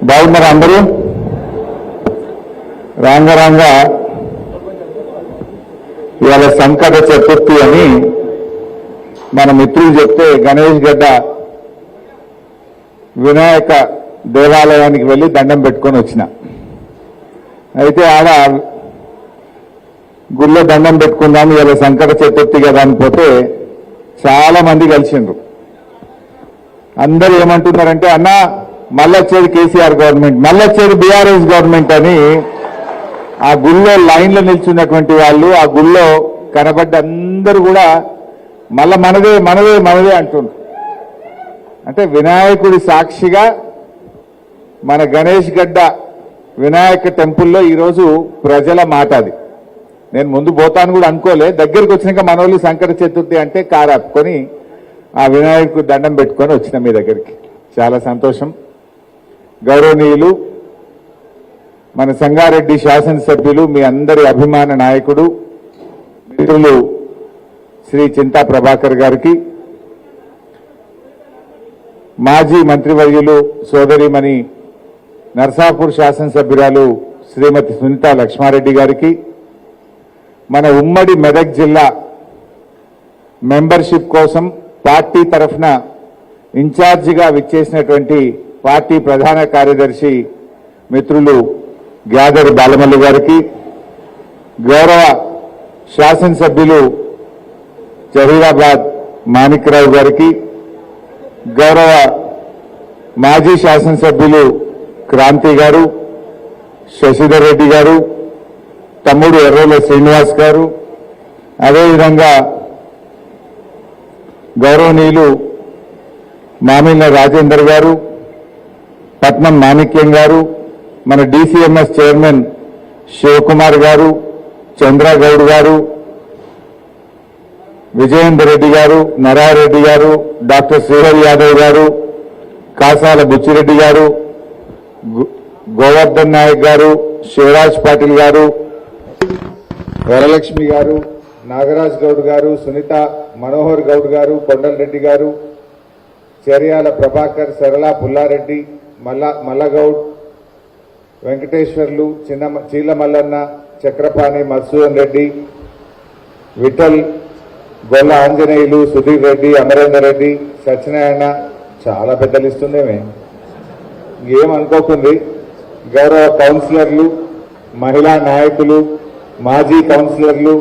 బాగున్నారు అందరూ. రాంగ ఇవాళ సంకట చతుర్థి అని మన మిత్రులు చెప్తే గణేష్ గడ్డ వినాయక దేవాలయానికి వెళ్ళి దండం పెట్టుకొని వచ్చిన. అయితే ఆడ గుళ్ళో దండం పెట్టుకుందాం ఇవాళ సంకట చతుర్థి కదా అనిపోతే చాలా మంది కలిసిండ్రు. అందరూ ఏమంటున్నారంటే అన్న మళ్ళొచ్చేది కేసీఆర్ గవర్నమెంట్, మళ్ళొచ్చేది బీఆర్ఎస్ గవర్నమెంట్ అని ఆ గుళ్ళో లైన్లో నిల్చున్నటువంటి వాళ్ళు, ఆ గుళ్ళో కనబడ్డ అందరూ కూడా మళ్ళా మనదే మనదే మనదే అంటున్నారు. అంటే వినాయకుడి సాక్షిగా మన గణేష్ గడ్డ వినాయక టెంపుల్లో ఈరోజు ప్రజల మాట అది. నేను ముందు పోతాను కూడా అనుకోలే, దగ్గరికి వచ్చినాక మన వాళ్ళు సంకట చతుర్థి అంటే కారాపుకొని ఆ వినాయకుడు దండం పెట్టుకొని వచ్చిన మీ దగ్గరికి. చాలా సంతోషం. గౌరవనీయులు మన సంగారెడ్డి శాసనసభ్యులు, మీ అందరి అభిమాన నాయకుడు మిత్రులు శ్రీ చింతా ప్రభాకర్ గారికి, మాజీ మంత్రివర్యులు సోదరిమణి నర్సాపూర్ శాసనసభ్యురాలు శ్రీమతి సునీత లక్ష్మారెడ్డి గారికి, మన ఉమ్మడి మెదక్ జిల్లా మెంబర్షిప్ కోసం పార్టీ తరఫున ఇన్ఛార్జిగా విచ్చేసినటువంటి పార్టీ ప్రధాన కార్యదర్శి మిత్రులు గ్యాదర్ బాలమల్లి గారికి, గౌరవ శాసనసభ్యులు జహీరాబాద్ మాణిక్రావు గారికి, గౌరవ మాజీ శాసనసభ్యులు క్రాంతి గారు, శశిధర్ రెడ్డి గారు, తమ్ముడు ఎర్రోల శ్రీనివాస్ గారు, అదేవిధంగా గౌరవనీయులు మామిళ్ళ రాజేందర్ గారు, పట్నం మాణిక్యం గారు, మన డీసీఎంఎస్ చైర్మన్ శివకుమార్ గారు, చంద్రగౌడ్ గారు, విజయేందర్ రెడ్డి గారు, నరారెడ్డి గారు, డాక్టర్ శ్రీహరి యాదవ్ గారు, కాసాల బుచ్చిరెడ్డి గారు, గోవర్ధన్ నాయక్ గారు, శివరాజ్ పాటిల్ గారు, వరలక్ష్మి గారు, నాగరాజ్ గౌడ్ గారు, సునీత మనోహర్ గౌడ్ గారు, కొండలరెడ్డి గారు, చెర్యాల ప్రభాకర్, సరళ పుల్లారెడ్డి, మల్లగౌడ్, వెంకటేశ్వర్లు, చీల మల్లన్న, చక్రపాణి మధుసూదన్ రెడ్డి, విఠల్, గొల్ల ఆంజనేయులు, సుధీర్ రెడ్డి, అమరేందర్ రెడ్డి, సత్యనారాయణ, చాలా పెద్ద లిస్ట్ ఉందేమే, ఏమనుకోకుంది. గౌరవ కౌన్సిలర్లు, మహిళా నాయకులు, మాజీ కౌన్సిలర్లు,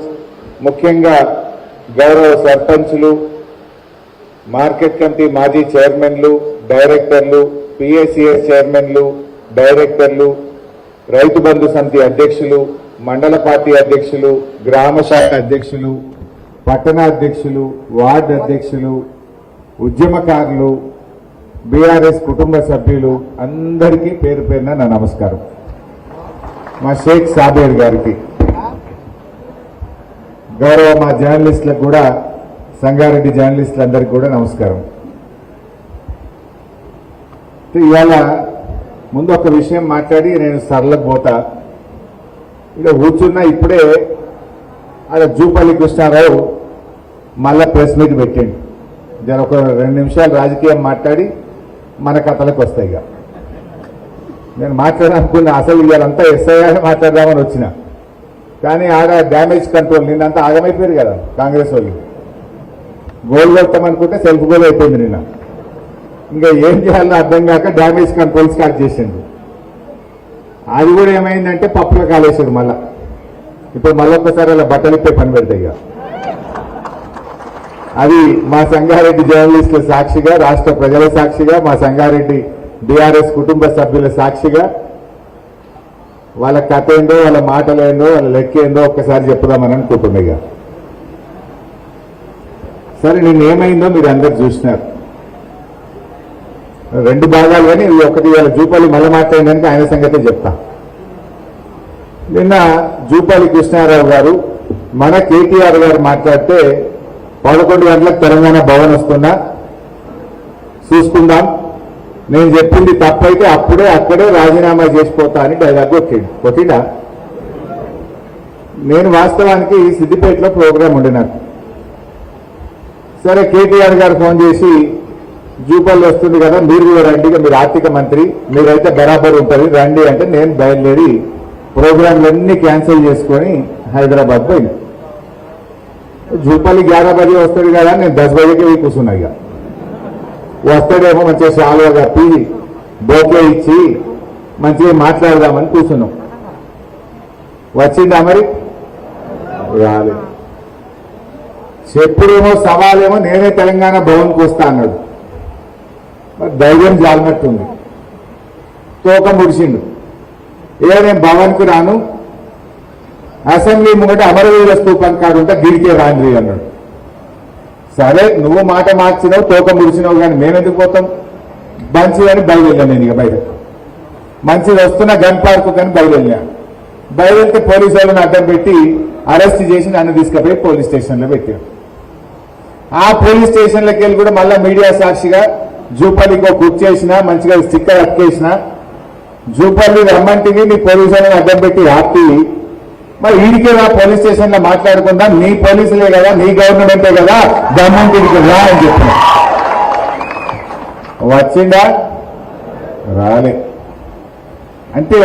ముఖ్యంగా గౌరవ సర్పంచ్లు, మార్కెట్ కమిటీ మాజీ చైర్మన్లు, డైరెక్టర్లు, పిఏసిఎస్ చైర్మన్లు, డైరెక్టర్లు, రైతు బంధు సమితి అధ్యక్షులు, మండల పార్టీ అధ్యక్షులు, గ్రామ శాఖ అధ్యక్షులు, పట్టణ అధ్యక్షులు, వార్డు అధ్యక్షులు, ఉద్యమకారులు, బీఆర్ఎస్ కుటుంబ సభ్యులు అందరికీ పేరు పేరున నా నమస్కారం. మా షేక్ సాబేర్ గారికి, గౌరవ మా జర్నలిస్టులకు కూడా, సంగారెడ్డి జర్నలిస్టులందరికీ కూడా నమస్కారం. ఇవాళ ముందు ఒక విషయం మాట్లాడి నేను సరళకు పోతా. ఇక్కడ కూర్చున్నా ఇప్పుడే అక్కడ జూపల్లి కృష్ణారావు మళ్ళా ప్రెస్ మీట్ పెట్టండి. జర ఒక 2 నిమిషాలు రాజకీయం మాట్లాడి మన కథలకు వస్తాయి. ఇక నేను మాట్లాడాలనుకున్నా, అసలు ఇవాళంతా ఎస్ఐఆర్ మాట్లాడదామని వచ్చిన, కానీ ఆడ డ్యామేజ్ కంట్రోల్ నిన్నంతా ఆగమైపోయారు కదా కాంగ్రెస్ వాళ్ళు. గోల్ కొడతామనుకుంటే సెల్ఫ్ గోల్ అయిపోయింది నిన్న. ఇంకా ఏం చేయాలో అర్థం కాక డ్యామేజ్ కంట్రోల్ స్టార్ట్ చేసింది. అది కూడా ఏమైందంటే పప్పుల కాలేసారు మళ్ళా. ఇప్పుడు మళ్ళొక్కసారి అలా బట్టలు ఇప్పే పని పెడతాయి. ఇక అది మా సంగారెడ్డి జర్నలిస్టుల సాక్షిగా, రాష్ట్ర ప్రజల సాక్షిగా, మా సంగారెడ్డి బీఆర్ఎస్ కుటుంబ సభ్యుల సాక్షిగా వాళ్ళ కథ ఏందో, వాళ్ళ మాటలేందో, వాళ్ళ లెక్క ఏందో ఒక్కసారి చెప్పుదామని అనుకుంటున్నాయి. సరే నిన్నేమైందో మీరు అందరు చూసినారు. 2 భాగాలు, కానీ ఒకటి వాళ్ళ జూపల్లి మళ్ళీ మాట్లాడిందని ఆయన సంగతే చెప్తా. నిన్న జూపల్లి కృష్ణారావు గారు మన కేటీఆర్ గారు మాట్లాడితే 11 గంటలకు తెలంగాణ భవన్ వస్తున్నా చూసుకుందాం, నేను చెప్పింది తప్పైతే అక్కడే రాజీనామా చేసిపోతా అని డైలాగ్ కొట్టిండా. నేను వాస్తవానికి సిద్దిపేటలో ప్రోగ్రాం ఉండే నాకు. సరే కేటీఆర్ గారు ఫోన్ చేసి జూపల్లి వస్తుంది కదా, మీరు కూడా రండి, ఇక మీరు ఆర్థిక మంత్రి, మీరైతే బరాబర్ ఉంటుంది రండి అంటే నేను బయలుదేరి ప్రోగ్రాంలన్నీ క్యాన్సిల్ చేసుకొని హైదరాబాద్ పోయినా. జూపల్లి 11 బజే వస్తాడు కదా, నేను 10 బజేకి పోయి కూర్చున్నా. ఇక వస్తాడేమో మంచిగా శాలువా కప్పి బోకే ఇచ్చి మంచిగా మాట్లాడదామని కూర్చున్నాం. వచ్చిందా మరి? రాలేదు. చెప్పుడేమో సవాలేమో నేనే తెలంగాణ భవన్కి వస్తా అన్నాడు. ధైర్యం జాలినట్టుంది. తోక ముడిచిండు. నేను భవన్కు రాను, అసెంబ్లీ ముంగట అమరవీరుల స్తూపం కాడుంటే గిరికే రాండ్రి అన్నాడు. సరే నువ్వు మాట మార్చినావు, తోక ముడిచినావు, కానీ మేమెందుకు పోతాం? మంచిదని బయలుదేరా. నేను ఇక బయట మంచిది వస్తున్నా గన్ పార్క్ కానీ బయలుదేరా. బయలుదేరితే పోలీసు వాళ్ళని అడ్డం పెట్టి అరెస్ట్ చేసి నన్ను తీసుకుపోయి పోలీస్ స్టేషన్లో పెట్టారు. ఆ పోలీస్ స్టేషన్లోకి వెళ్ళి కూడా మళ్ళా మీడియా సాక్షిగా జూపల్లికి ఒక కుక్ చేసిన, మంచిగా స్టిక్కర్ అక్కేసిన, జూపల్లి రమ్మంటివి నీ పోలీసు వాళ్ళని అడ్డం పెట్టి ఆపి మరి ఈడికే రా పోలీస్ స్టేషన్లో మాట్లాడుకుందాం, నీ పోలీసులే కదా, నీ గవర్నమెంటే కదా, దమ్మంటికి రా అని చెప్పిన. వచ్చిందా? రాలే. అంటే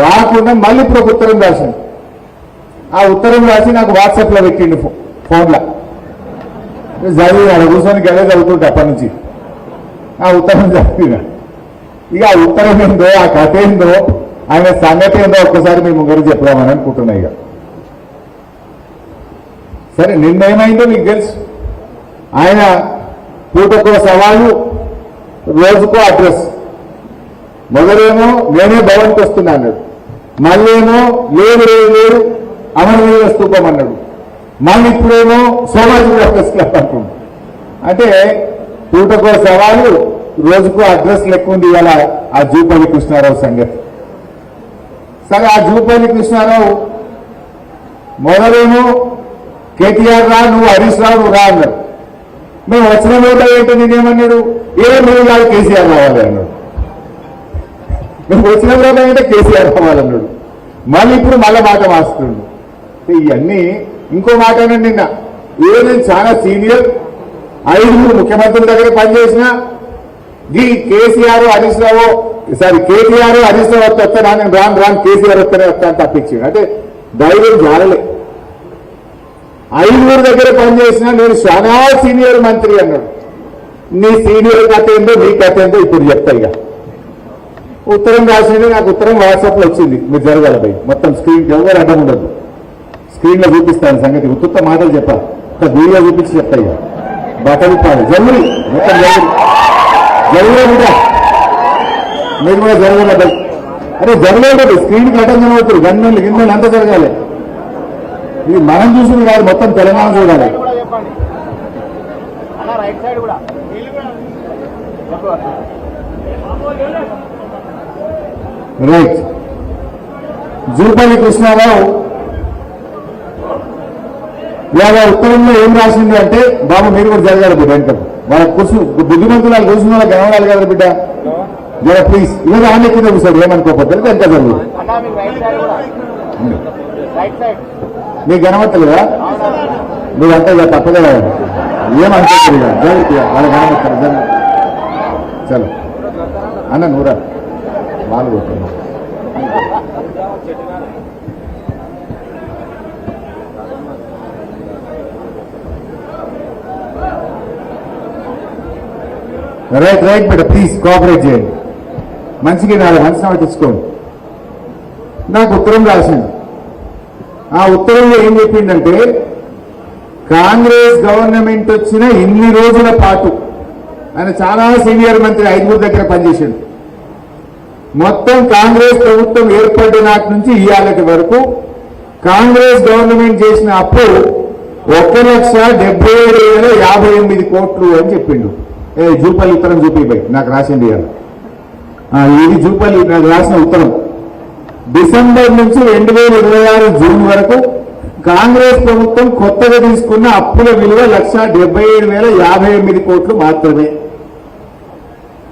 రాకుండా మళ్ళీ ఇప్పుడు ఒక ఉత్తరం రాసింది. ఆ ఉత్తరం రాసి నాకు వాట్సాప్లో పెట్టిండు ఫోన్లో. చదివి అక్కడ కూర్చొని గదే చదువుతుంటే అప్పటి నుంచి ఆ ఉత్తరం చదివిన. ఇక ఆ ఉత్తరం ఏందో, ఆ కథ ఏందో, ఆయన సంగతి ఏందో ఒక్కసారి మీ ముగ్గురు చెప్దామని అనుకుంటున్నా. ఇక సరే నిన్నేమైందో మీకు తెలుసు. ఆయన పూటకో సవాలు, రోజుకో అడ్రస్. మొదలేమో నేనే భవన్కి వస్తున్నా అన్నాడు, మళ్ళీ ఏమో లేదు అమరవీరుల స్తూపం అన్నాడు, మళ్ళీ ఇప్పుడేమో సోమాజిగూడ ప్రెస్ క్లబ్ అంటున్నాడు. అంటే పూటకో సవాలు, రోజుకో అడ్రస్ లెక్క ఉంది ఇవాళ ఆ జూపల్లి కృష్ణారావు సంగతి. సరే ఆ జూపల్లి కృష్ణారావు మొదలేమో కేటీఆర్ రా, నువ్వు హరీష్ రావు నువ్వు రా అన్నాడు. మేము వచ్చిన మీద ఏంటో నేనేమన్నాడు, నువ్వు కాదు కేసీఆర్ రావాలి అన్నాడు. మేము వచ్చిన మీద ఏంటో కేసీఆర్ రావాలన్నాడు. మళ్ళీ ఇప్పుడు మళ్ళీ మాట మార్చుతుండు. ఇవన్నీ ఇంకో మాట అనండి. నిన్న నేను చాలా సీనియర్, 5 ముఖ్యమంత్రుల దగ్గర పనిచేసిన ఈ కేసీఆర్ హరీష్ రావు, సారీ కేటీఆర్ హరీష్ రావు వస్తానా, నేను రాను కేసీఆర్ వస్తేనే వస్తాను తప్పించింది. అంటే ధైర్యం జాలలే. 5 దగ్గర పనిచేసిన నేను చాలా సీనియర్ మంత్రి అన్నాడు. నీ సీనియర్ కథ ఏందో నీ కథ ఏందో ఇప్పుడు చెప్తా. ఇక ఉత్తరం రాసింది, నాకు ఉత్తరం వాట్సాప్ లో వచ్చింది. మీరు జరగాలి భయ్, మొత్తం స్క్రీన్ ఎవరు అడ్డం ఉండదు, స్క్రీన్ లో చూపిస్తాను సంగతి. ఉత్తుత్త మాటలు చెప్పా, ఒక వీడియో చూపించి చెప్తా. ఇక బట్టలు పాడు జరుగురి, మొత్తం జరుగురే బిడ్డ, మీరు కూడా జరగాలి భయ్. అరే జరగలేదు, స్క్రీన్ కి అడ్డం కనవుతారు, గన్మెన్లు గిన్నెలు అంతా జరగాలి. ఇది మనం చూసింది కాదు, మొత్తం తెలంగాణ చూడాలి. రైట్. జూపల్లి కృష్ణారావు ఇవాళ ఉత్తరంలో ఏం రాసింది అంటే, బాబు మీరు కూడా జరగాలి బిడ్డ, వెంట వాళ్ళ బుద్ధిమంతులు వాళ్ళు కూర్చున్న వాళ్ళకి కనబడాలి కదా బిడ్డ, జర ప్లీజ్. ఇవాళ ఆమె కింద కూర్చోడు, ఏమనుకోకపోతే ఎంత జరుగుతుంది. మీకు కనబట్టలేదా? మీరు అంతా ఇక తప్పలేదా? ఏమనుకోలేదు ఇక జరుగుతుంది, వాళ్ళ కనబడతారు. చలో అన్న నూరా వాళ్ళు కొట్టుకున్నాం. రైట్ బిడ్డ, ప్లీజ్ కోఆపరేట్ చేయండి. మంచిగా నాలుగు మనసును తెచ్చుకోండి. నాకు ఉత్తరం రాసింది. ఆ ఉత్తరంలో ఏం చెప్పిందంటే, కాంగ్రెస్ గవర్నమెంట్ వచ్చిన ఇన్ని రోజుల పాటు ఆయన చాలా సీనియర్ మంత్రి, 5 దగ్గర పనిచేసిండు. మొత్తం కాంగ్రెస్ ప్రభుత్వం ఏర్పడిన నాటి నుంచి ఇవాళటి వరకు కాంగ్రెస్ గవర్నమెంట్ చేసిన అప్పు 1,77,058 కోట్లు అని చెప్పిండు. జూపల్లి ఉత్తరం చూపిపోయి నాకు రాసింది ఇవాళ. ఇది జూపల్లి నాకు రాసిన ఉత్తరం. డిసెంబర్ నుంచి 2026 జూన్ వరకు కాంగ్రెస్ ప్రభుత్వం కొత్తగా తీసుకున్న అప్పుల విలువ 1,77,058 కోట్లు మాత్రమే.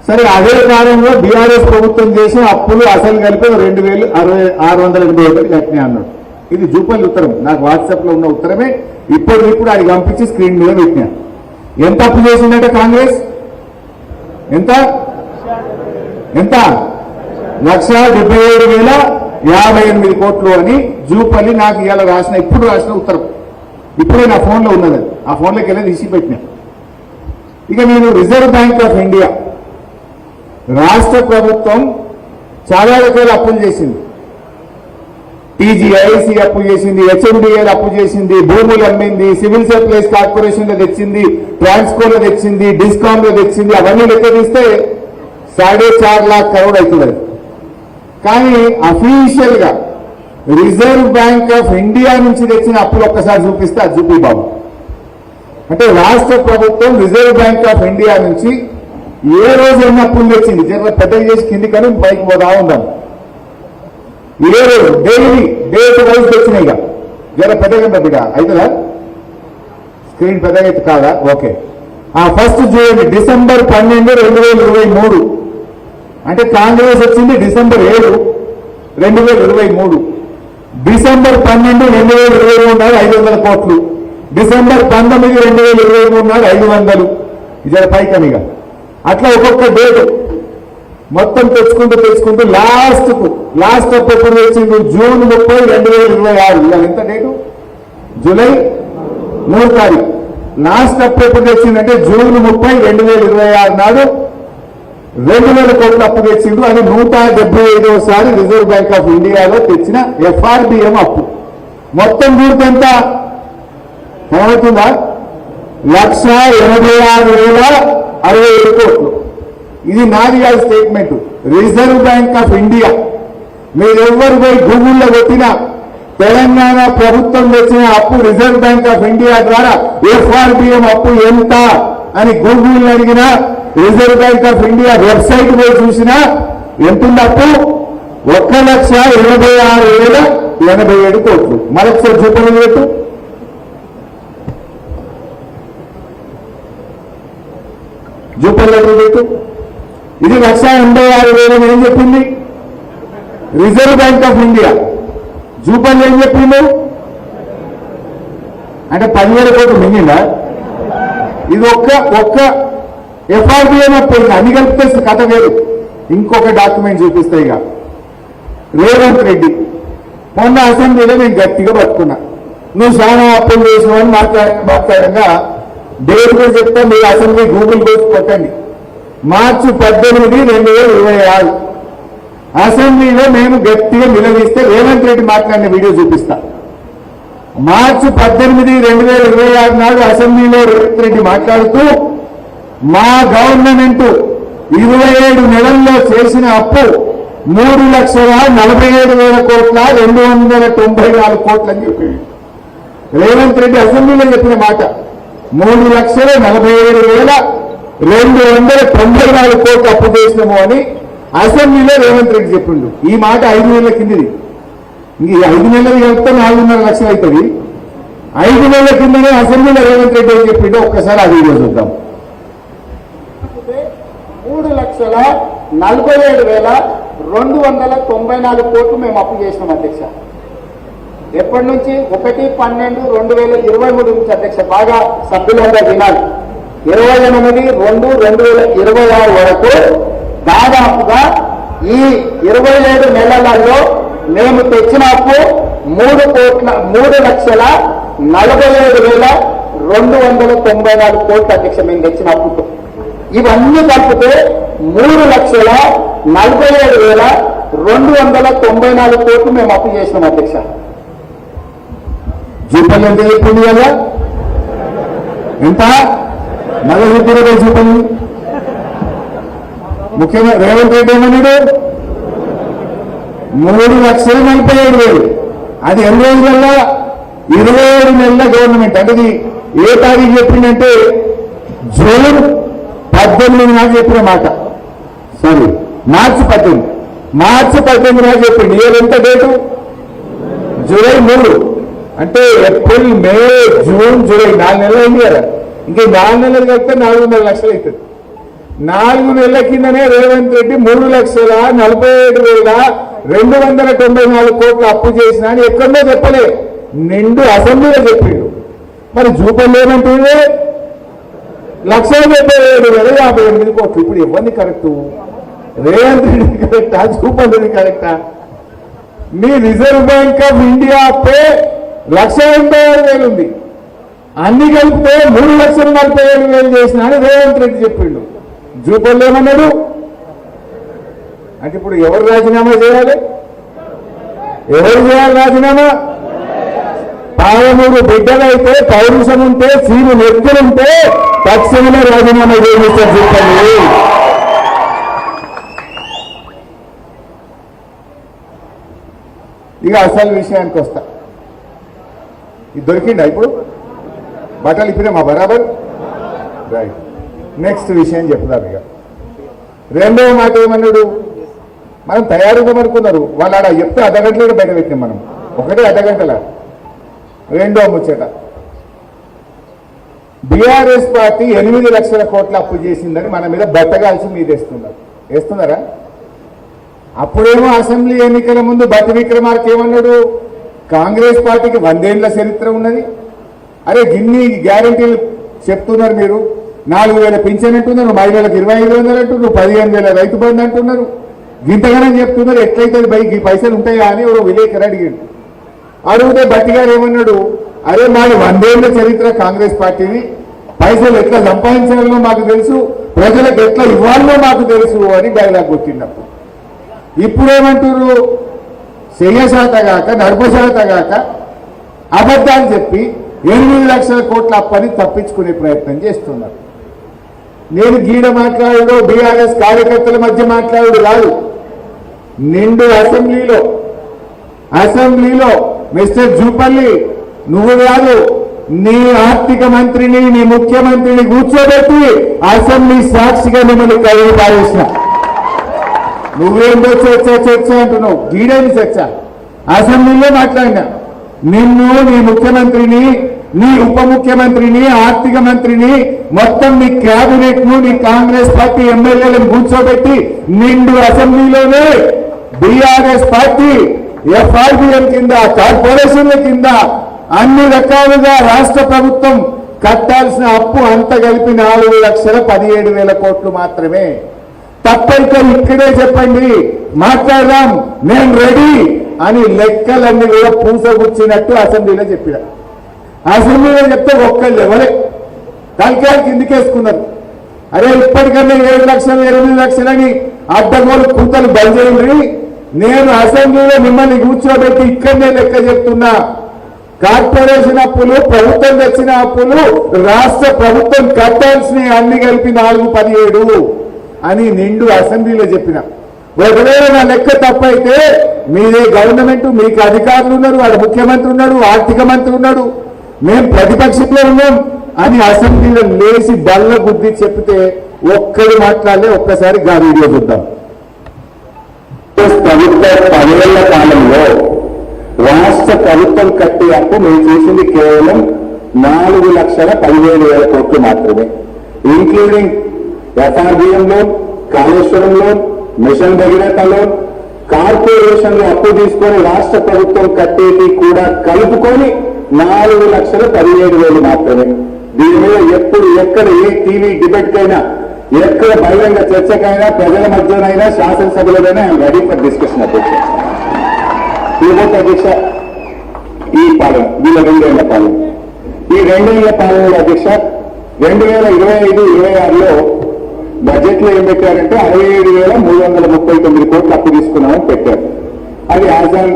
సరే అదే కాలంలో బీఆర్ఎస్ ప్రభుత్వం చేసిన అప్పులు అసలు కలిపి 2,681 కట్టినాయి అన్నాడు. ఇది జూపల్లి ఉత్తరం, నాకు వాట్సాప్ లో ఉన్న ఉత్తరమే. ఇప్పుడు అది పంపించి స్క్రీన్ మీద పెట్టినా. ఎంత అప్పు చేసిందంటే కాంగ్రెస్ ఎంత ఎంత 1,77,058 కోట్లు అని జూపల్లి నాకు ఇవాళ రాసిన ఇప్పుడు రాసిన ఉత్తరం ఇప్పుడే నా ఫోన్లో ఉన్నది ఆ ఫోన్లోకి వెళ్ళి తీసి పెట్టినా ఇక నేను రిజర్వ్ బ్యాంక్ ఆఫ్ ఇండియా రాష్ట్ర ప్రభుత్వం చాలా రకాల అప్పులు చేసింది టీజీఐసి అప్పు చేసింది హెచ్ఎండిఏ అప్పు చేసింది భూములు అమ్మింది సివిల్ సప్లైస్ కార్పొరేషన్ లో తెచ్చింది ట్రాన్స్కోలో తెచ్చింది డిస్కామ్ లో తెచ్చింది అవన్నీ లెక్క తీస్తే 4.5 लाख కరోడ్ అవుతుంది కానీ అఫీషియల్ గా రిజర్వ్ బ్యాంక్ ఆఫ్ ఇండియా నుంచి తెచ్చిన అప్పులు ఒక్కసారి చూపిస్తే అది చూపి బాబు అంటే రాష్ట్ర ప్రభుత్వం రిజర్వ్ బ్యాంక్ ఆఫ్ ఇండియా నుంచి ఏ రోజు ఎన్ని అప్పులు తెచ్చింది పెద్దగా చేసి కింది కానీ పైకి పోతా ఉందాం ఏ రోజు డైలీ డేట్ వైజ్ తెచ్చినాయి ఇక జర పెద్దగా బిడ్డ అవుతుందా స్క్రీన్ పెద్దగా అయితే కాదా ఓకే ఫస్ట్ చూడండి December 12, 2023 అంటే కాంగ్రెస్ వచ్చింది December 7, 2023 December 12, 2023 నాడు 500 కోట్లు December 19, 2023 నాడు 500 ఇది పైకనిగా అట్లా ఒక్కొక్క డేట్ మొత్తం తెచ్చుకుంటూ లాస్ట్ అప్ ఎప్పుడు వచ్చింది June 30, 2026 ఇవాళ ఎంత డేటు జూలై 3 తారీఖు లాస్ట్ అప్ ఎప్పుడు తెచ్చిందంటే June 30, 2026 నాడు 2,000 కోట్ల అప్పు తెచ్చిండు అది 175వసారి రిజర్వ్ బ్యాంక్ ఆఫ్ ఇండియాలో తెచ్చిన FRBM అప్పు మొత్తం కూడితే ఎంత ఏమవుతుందా 1,86,067 కోట్లు ఇది నాది కాదు statement reserve bank of India మీరెవ్వరు పోయి గూగుల్లో పెట్టినా తెలంగాణ ప్రభుత్వం తెచ్చిన అప్పు రిజర్వ్ బ్యాంక్ ఆఫ్ ఇండియా ద్వారా FRBM అప్పు ఎంత అని గూగుల్ అడిగినా reserve bank of India website పోయి చూసినా ఎంతుంది అప్పు 1,86,087 కోట్లు మరొకసారి చూపని పెట్టు జూపల్లి పెట్టు ఇది 1,86,000 ఏం చెప్పింది Reserve bank of India Jupally ఏం చెప్పిండు అంటే 10,000 కోట్లు మింగిందా ఇది ఒక్క FRBM అప్పు అన్ని కలిపితే కథ వేరు ఇంకొక డాక్యుమెంట్ చూపిస్తాయి ఇక రేవంత్ రెడ్డి మొన్న అసెంబ్లీలో నేను గట్టిగా పట్టుకున్నా నువ్వు చాలా అప్పులు చేసినావని మాట్లాడంగా డేట్ కూడా చెప్తా మీరు అసెంబ్లీ గూగుల్ కోసి కొట్టండి March 18, 2026 అసెంబ్లీలో మేము గట్టిగా నిలదీస్తే రేవంత్ రెడ్డి మాట్లాడిన వీడియో చూపిస్తా March 18, 2026 నాడు అసెంబ్లీలో రేవంత్ రెడ్డి మాట్లాడుతూ మా గవర్నమెంట్ 27 నెలల్లో చేసిన అప్పు 3,47,000 కోట్ల 294 కోట్లు అని చెప్పింది రేవంత్ రెడ్డి అసెంబ్లీలో చెప్పిన మాట 3,47,294 కోట్లు అప్పు చేసినాము అని అసెంబ్లీలో రేవంత్ రెడ్డి చెప్పిండు ఈ మాట 5 నెలల కిందిది ఇంక 5 నెలలు కలిపితే 4.5 లక్షలు అవుతుంది 5 నెలల కిందనే అసెంబ్లీలో రేవంత్ రెడ్డి ఏం చెప్పిండో ఒక్కసారి ఆ వీడియో చూద్దాం 3,47,294 కోట్లు మేము అప్పు చేసినాం అధ్యక్ష ఎప్పటి నుంచి 1/12/2023 నుంచి అధ్యక్ష బాగా సభ్యులంగా వినాలి 28/2/2026 వరకు దాదాపుగా ఈ 27 నెలలలో మేము తెచ్చిన అప్పు 3,47,294 కోట్లు అధ్యక్ష మేము తెచ్చిన అప్పుతో ఇవన్నీ కలిపితే 3,47,294 కోట్లు మేము అప్పు చేసినాం అధ్యక్ష జూపల్లి ఎంత చెప్పింది కదా ఎంత మళ్ళీ చెప్తున్నా జూపల్లి ముఖ్యంగా రేవంత్ రెడ్డి ఏమన్నాడు 3,47,000 అది ఎన్ని రోజులల్లో 27 నెలల గవర్నమెంట్ అంటే ఏ తారీఖు చెప్పిందంటే June 18 నాడు చెప్పిన మాట సారీ March 18 నాడు చెప్పింది ఇవాళ ఎంత డేటు July 3 అంటే ఏప్రిల్ మే జూన్ జూలై 4 నెలలు అయింది కదా ఇంక 4 నెలలు కలిపితే 4.5 లక్షలు అవుతుంది 4 నెలల కిందనే రేవంత్ రెడ్డి 3,47,294 కోట్లు అప్పు చేసినా అని ఎక్కడో చెప్పలే నిండు అసెంబ్లీలో చెప్పిండు మరి జూపల్లి ఏమంటుంది 1,77,058 కోట్లు. ఇప్పుడు ఎవరిని కరెక్టు? రేవంత్ రెడ్డి కరెక్టా? చూపండి కరెక్టా? మీ రిజర్వ్ బ్యాంక్ ఆఫ్ ఇండియా పే 1,86,000 ఉంది. అన్ని కలిపితే 3,47,000 చేసిన అని రేవంత్ రెడ్డి చెప్పిండు. జూపల్లి ఏమన్నాడు అంటే ఇప్పుడు ఎవరు రాజీనామా చేయాలి? ఎవరు చేయాలి రాజీనామా? 13 బిడ్డలైతే పౌరుషం ఉంటే సీను నెత్తులుంటే తక్షణమే రాజీనామా చేస్తారు జూపల్లి. ఇక అసలు విషయానికి వస్తా. ఇది దొరికిందా ఇప్పుడు? బట్టలు ఇప్పినా మా బరాబర్ రైట్. నెక్స్ట్ విషయం చెప్తారు. ఇక రెండవ మాట ఏమన్నాడు? మనం తయారుగా అనుకున్నారు వాళ్ళు ఆడ చెప్తే అర్ధగంటలో బయట పెట్టినాం మనం. ఒకటే అర్ధగంటల. రెండో ముచ్చట, బీఆర్ఎస్ పార్టీ 8 లక్షల కోట్ల అప్పు చేసిందని మన మీద బట్టగాల్చి మీద వేస్తున్నారా? అప్పుడేమో అసెంబ్లీ ఎన్నికల ముందు బట్టి విక్రమార్క ఏమన్నాడు? కాంగ్రెస్ పార్టీకి 100 ఏళ్ల చరిత్ర ఉన్నది. అరే గిన్ని గ్యారంటీలు చెప్తున్నారు మీరు. 4,000 పింఛన్ అంటున్నారు, మహిళలకు 2,500 అంటున్నారు, 15,000 రైతు బంధు అంటున్నారు. గింతగానం చెప్తున్నారు. ఎట్లయితే ఈ పైసలు ఉంటాయా అని ఎవరో విలేకరు అడిగాడు. అడిగితే బట్టి గారు ఏమన్నాడు? అరే మాది 100 ఏళ్ల చరిత్ర కాంగ్రెస్ పార్టీని, పైసలు ఎట్లా సంపాదించాలో మాకు తెలుసు, ప్రజలకు ఎట్లా ఇవ్వాలో మాకు తెలుసు అని డైలాగ్ కొట్టినప్పుడు. ఇప్పుడేమంటారు? చెయ్యశాతగాక నడపశాతగాక అబద్ధాలు చెప్పి 8 లక్షల కోట్ల అప్పని తప్పించుకునే ప్రయత్నం చేస్తున్నారు. నేను గీడ మాట్లాడు బీఆర్ఎస్ కార్యకర్తల మధ్య మాట్లాడు కాదు. నిండు అసెంబ్లీలో మిస్టర్ జూపల్లి నువ్వు కాదు, నీ ఆర్థిక మంత్రిని నీ ముఖ్యమంత్రిని కూర్చోబెట్టి అసెంబ్లీ సాక్షిగా మిమ్మల్ని కలిగి పారేసిన. నువ్వేందో చర్చ అంటున్నావు. గీడేమి చర్చ? అసెంబ్లీలో మాట్లాడినా. నిన్ను నీ ముఖ్యమంత్రిని నీ ఉప ముఖ్యమంత్రిని ఆర్థిక మంత్రిని మొత్తం నీ క్యాబినెట్ ను నీ కాంగ్రెస్ పార్టీ ఎమ్మెల్యేలను కూర్చోబెట్టి నిండు అసెంబ్లీలోనే బీఆర్ఎస్ పార్టీ ఎఫ్ఆర్బిఎం కింద కార్పొరేషన్ల కింద అన్ని రకాలుగా రాష్ట్ర ప్రభుత్వం కట్టాల్సిన అప్పు అంత కలిపి 4,17,000 కోట్లు మాత్రమే. తప్పైతే ఇక్కడే చెప్పండి, మాట్లాడదాం, నేను రెడీ అని లెక్కలన్నీ కూడా పూసగుచ్చినట్టు అసెంబ్లీలో చెప్పిన. అసెంబ్లీలో చెప్తే ఒక్కళ్ళు ఎవరే తలకాయలు కిందికేసుకున్నారు. అరే ఇప్పటికన్నా 7 లక్షలు 8 లక్షలని అడ్డగోలు కూతలు బయలుదేరి నేను అసెంబ్లీలో మిమ్మల్ని కూర్చోబెట్టి ఇక్కడనే లెక్క చెప్తున్నా. కార్పొరేషన్ అప్పులు, ప్రభుత్వం తెచ్చిన అప్పులు, రాష్ట్ర ప్రభుత్వం కట్టాల్సిన అన్ని కలిపి 4,17 అని నిండు అసెంబ్లీలో చెప్పిన. ఒకవేళ నా లెక్క తప్పైతే మీదే గవర్నమెంట్, మీకు అధికారులు ఉన్నారు, వాడు ముఖ్యమంత్రి ఉన్నాడు, ఆర్థిక మంత్రి ఉన్నాడు, మేము ప్రతిపక్షంలో ఉన్నాం అని అసెంబ్లీలో లేచి బల్ల బుద్ధి చెప్తే ఒక్కడు మాట్లాడలే. ఒక్కసారి గా వీడియో చూద్దాం. ప్రభుత్వ 10 ఏళ్ల కాలంలో రాష్ట్ర ప్రభుత్వం కట్టే అప్పు మేము చేసింది కేవలం 4,17,000 కోట్లు మాత్రమే, including FRBM loan, Kaleshwaram loan, mission Bhagiratha loan, కార్పొరేషన్లు అప్పు తీసుకొని రాష్ట్ర ప్రభుత్వం కట్టేది కూడా కలుపుకొని 4,17,000 మాత్రమే. దీని మీద ఎప్పుడు ఎక్కడ ఏ టీవీ డిబేట్ కైనా ఎక్కడ బహిరంగ చర్చకైనా ప్రజల మధ్యనైనా శాసనసభలోనైనా ఐఎమ్ రెడీ ఫర్ డిస్కషన్. అధ్యక్ష అధ్యక్ష ఈ పాలన వీళ్ళ 2 ఏళ్ల పాలన, ఈ 2 ఏళ్ల పాలనలో అధ్యక్ష 2025-26లో బడ్జెట్ లో ఏం పెట్టారంటే 67,339 కోట్లు అప్పు తీసుకున్నామని పెట్టారు. అది యాజ్ ఆన్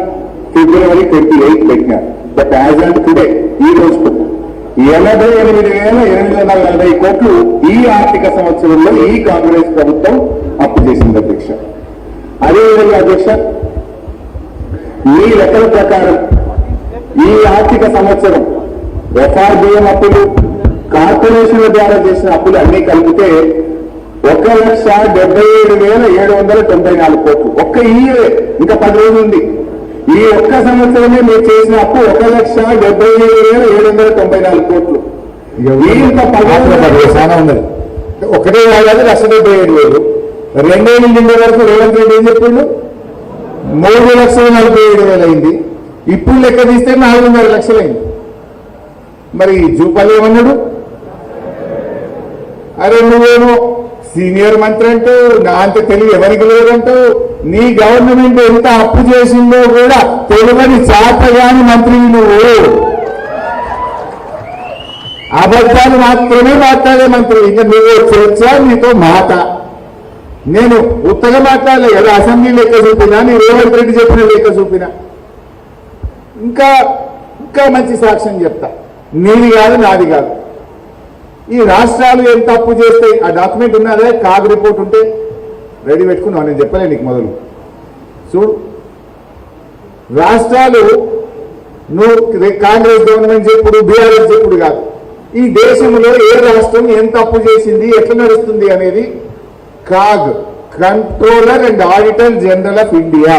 February 28 పెట్టినారు. బట్ యాజ్ ఆన్ టుడే ఈ రోజుకు 88,840 కోట్లు ఈ ఆర్థిక సంవత్సరంలో ఈ కాంగ్రెస్ ప్రభుత్వం అప్పు చేసింది అధ్యక్ష. అదేవిధంగా అధ్యక్ష మీ లెక్కల ప్రకారం ఈ ఆర్థిక సంవత్సరం ఎఫ్ఆర్బిఎం అప్పులు, కార్పొరేషన్ల ద్వారా చేసిన అప్పులు అన్ని కలిపితే 1,77,794 కోట్లు. ఒక్క ఇయర్ ఇంకా 10 రోజులు ఉంది. ఈ ఒక్క సంవత్సరమే మీరు చేసిన అప్పు 1,77,794 కోట్లు. చాలా ఉన్నది. ఒకటే కాదు 1,77,000. 2 ఏళ్ళ నిండే వరకు రేవంత్ రెడ్డి ఏం చెప్పిండు? 3,47,000 అయింది. ఇప్పుడు లెక్క తీస్తే 4,5 లక్షలు అయింది. మరి జూపాలి ఏమన్నాడు? అరే నువ్వేమో సీనియర్ మంత్రి అంటావు, నా అంత తెలివి ఎవరికి లేదంటావు, నీ గవర్నమెంట్ ఎంత అప్పు చేసిందో కూడా తెలియని చాతగాని మంత్రి నువ్వు. అబద్ధాలు మాత్రమే మాట్లాడే మంత్రి. ఇంకా నువ్వు చర్చ, నీతో మాట. నేను ఉత్తగా మాట్లాడలే కదా, అసెంబ్లీ లెక్క చూపినా, నీ రేవంత్ రెడ్డి చెప్పిన లెక్క చూపినా. ఇంకా ఇంకా మంచి సాక్ష్యం చెప్తా, నీది కాదు నాది కాదు. ఈ రాష్ట్రాలు ఎంత అప్పు చేస్తాయి, ఆ డాక్యుమెంట్ ఉన్నదే, కాగ్ రిపోర్ట్ ఉంటే రెడీ పెట్టుకున్నావు, నేను చెప్పలే నీకు మొదలు. చూడు, రాష్ట్రాలు నువ్వు కాంగ్రెస్ గవర్నమెంట్ చెప్పుడు, బీఆర్ఎస్ చెప్పుడు కాదు, ఈ దేశంలో ఏ రాష్ట్రం ఎంత అప్పు చేసింది, ఎట్లా నడుస్తుంది అనేది CAG, controller and auditor general of India,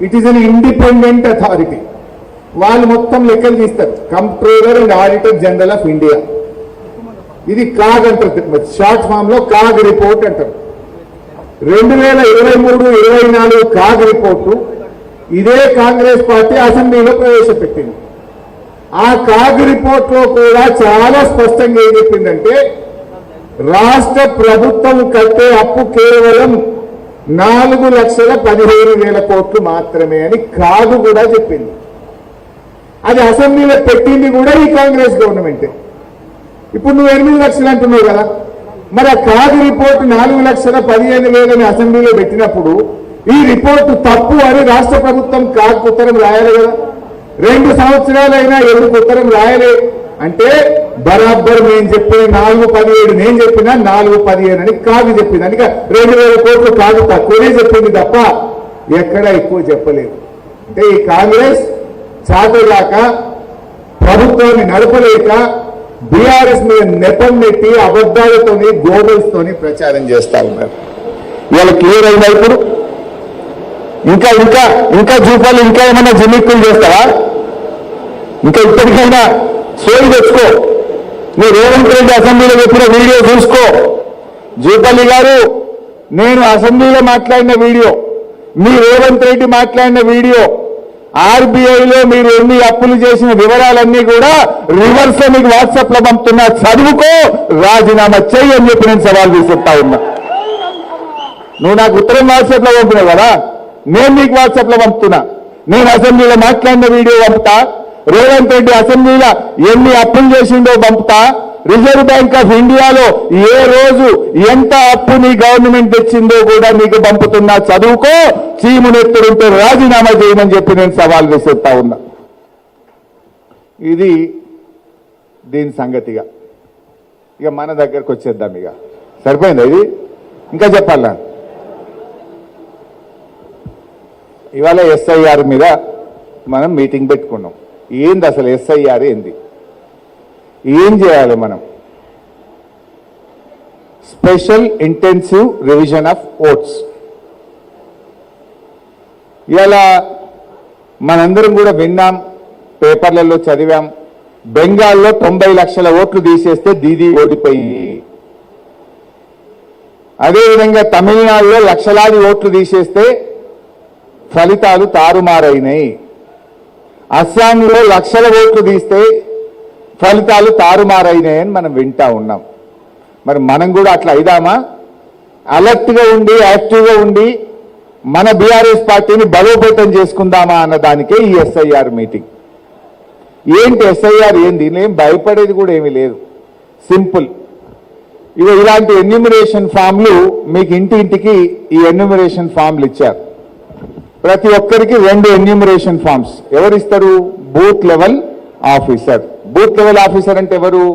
it is an independent authority. వాళ్ళు మొత్తం లెక్కలు తీస్తారు. Controller and auditor general of India, ఇది కాగ్ అంటారు, షార్ట్ ఫామ్ లో కాగ్ రిపోర్ట్ అంటారు. 2023-24 కాగ్ రిపోర్టు ఇదే కాంగ్రెస్ పార్టీ అసెంబ్లీలో ప్రవేశపెట్టింది. ఆ కాగ్ రిపోర్ట్ లో కూడా చాలా స్పష్టంగా ఏం చెప్పిందంటే, రాష్ట్ర ప్రభుత్వం కట్టే అప్పు కేవలం 4,15,000 కోట్లు మాత్రమే అని కాగు కూడా చెప్పింది. అది అసెంబ్లీలో పెట్టింది కూడా ఈ కాంగ్రెస్ గవర్నమెంటే. ఇప్పుడు నువ్వు 8 లక్షలు అంటున్నావు కదా, మరి ఆ కాగు రిపోర్ట్ 4,15,000 అసెంబ్లీలో పెట్టినప్పుడు ఈ రిపోర్టు తప్పు అని రాష్ట్ర ప్రభుత్వం కాగు ఉత్తరం రాయాలి కదా. 2 సంవత్సరాలైనా ఎందుకు ఉత్తరం రాయలే అంటే, బరాబర్ నేను చెప్పిన 4,17 నేను చెప్పినా 4,15 అని కాగు చెప్పింది. అందుకే 2,000 కోట్లు కాగు తక్కువనే చెప్పింది తప్ప ఎక్కడ ఎక్కువ చెప్పలేదు. అంటే ఈ కాంగ్రెస్ చాతగాక, ప్రభుత్వాన్ని నడపలేక, బీఆర్ఎస్ మీద నెపం నెట్టి అబద్ధాలతోని, గోబల్స్తోని ప్రచారం చేస్తా ఉన్నారు. ఇవాళ క్లియర్ అయిందా? ఇప్పుడు ఇంకా ఇంకా ఇంకా చూపాలి, ఇంకా ఏమైనా జిమ్మిక్కులు చేస్తావా? ఇంకా ఇప్పటికైనా సోయి తెచ్చుకో. నువ్వు రేవంత్ రెడ్డి అసెంబ్లీలో చెప్పిన వీడియో చూసుకో. జూపల్లి గారు, నేను అసెంబ్లీలో మాట్లాడిన వీడియో, మీ రేవంత్ రెడ్డి మాట్లాడిన వీడియో, ఆర్బీఐలో మీరు ఎన్ని అప్పులు చేసిన వివరాలన్నీ కూడా రివర్స్ మీకు వాట్సాప్ లో పంపుతున్నా, చదువుకో, రాజీనామా చెయ్యి అని చెప్పి నేను సవాల్ విసురుతా ఉన్నా. నువ్వు నాకు ఉత్తరం వాట్సాప్ లో పంపినావు కదా, నేను నీకు వాట్సాప్ లో పంపుతున్నా. నేను అసెంబ్లీలో మాట్లాడిన వీడియో పంపుతా, రేవంత్ రెడ్డి అసెంబ్లీలో ఎన్ని అప్పులు చేసిండో పంపుతా, రిజర్వ్ బ్యాంక్ ఆఫ్ ఇండియాలో ఏ రోజు ఎంత అప్పు నీ గవర్నమెంట్ తెచ్చిందో కూడా నీకు పంపుతున్నా, చదువుకో, చీమునెత్తుడుంటే రాజీనామా చేయమని చెప్పి నేను సవాల్ విసురుతా ఉన్నా. ఇది దీని సంగతిగా. ఇక మన దగ్గరకు వచ్చేద్దాం. ఇక సరిపోయిందా ఇది? ఇంకా చెప్పాలా? ఇవాళ ఎస్ఐఆర్ మీద మనం మీటింగ్ పెట్టుకున్నాం. ఏంది అసలు ఎస్ఐఆర్ ఏంది, ఏం చేయాలి మనం? Special intensive revision of votes. ఇలా మనందరం కూడా విన్నాం, పేపర్లలో చదివాం. బెంగాల్లో 90 లక్షల ఓట్లు తీసేస్తే దీదీ ఓడిపోయింది. అదేవిధంగా తమిళనాడులో లక్షలాది ఓట్లు తీసేస్తే ఫలితాలు తారుమారైనాయి. అస్సాంలో లక్షల ఓట్లు తీస్తే ఫలితాలు తారుమారైనాయని మనం వింటా ఉన్నాం. మరి మనం కూడా అట్లా అయిదామా? అలర్ట్గా ఉండి, యాక్టివ్గా ఉండి మన బీఆర్ఎస్ పార్టీని బలోపేతం చేసుకుందామా అన్న దానికే ఈ ఎస్ఐఆర్ మీటింగ్. ఏంటి ఎస్ఐఆర్ ఏంది? ఏం భయపడేది కూడా ఏమీ లేదు, సింపుల్. ఇక ఇలాంటి ఎన్యూమరేషన్ ఫామ్లు మీకు ఇంటింటికి ఈ ఎన్యూమరేషన్ ఫామ్లు ఇచ్చారు. ప్రతి ఒక్కరికి 2 ఎన్యూమరేషన్ ఫామ్స్. ఎవరిస్తారు? Booth level officer. Booth level officer అంటే ఎవరు?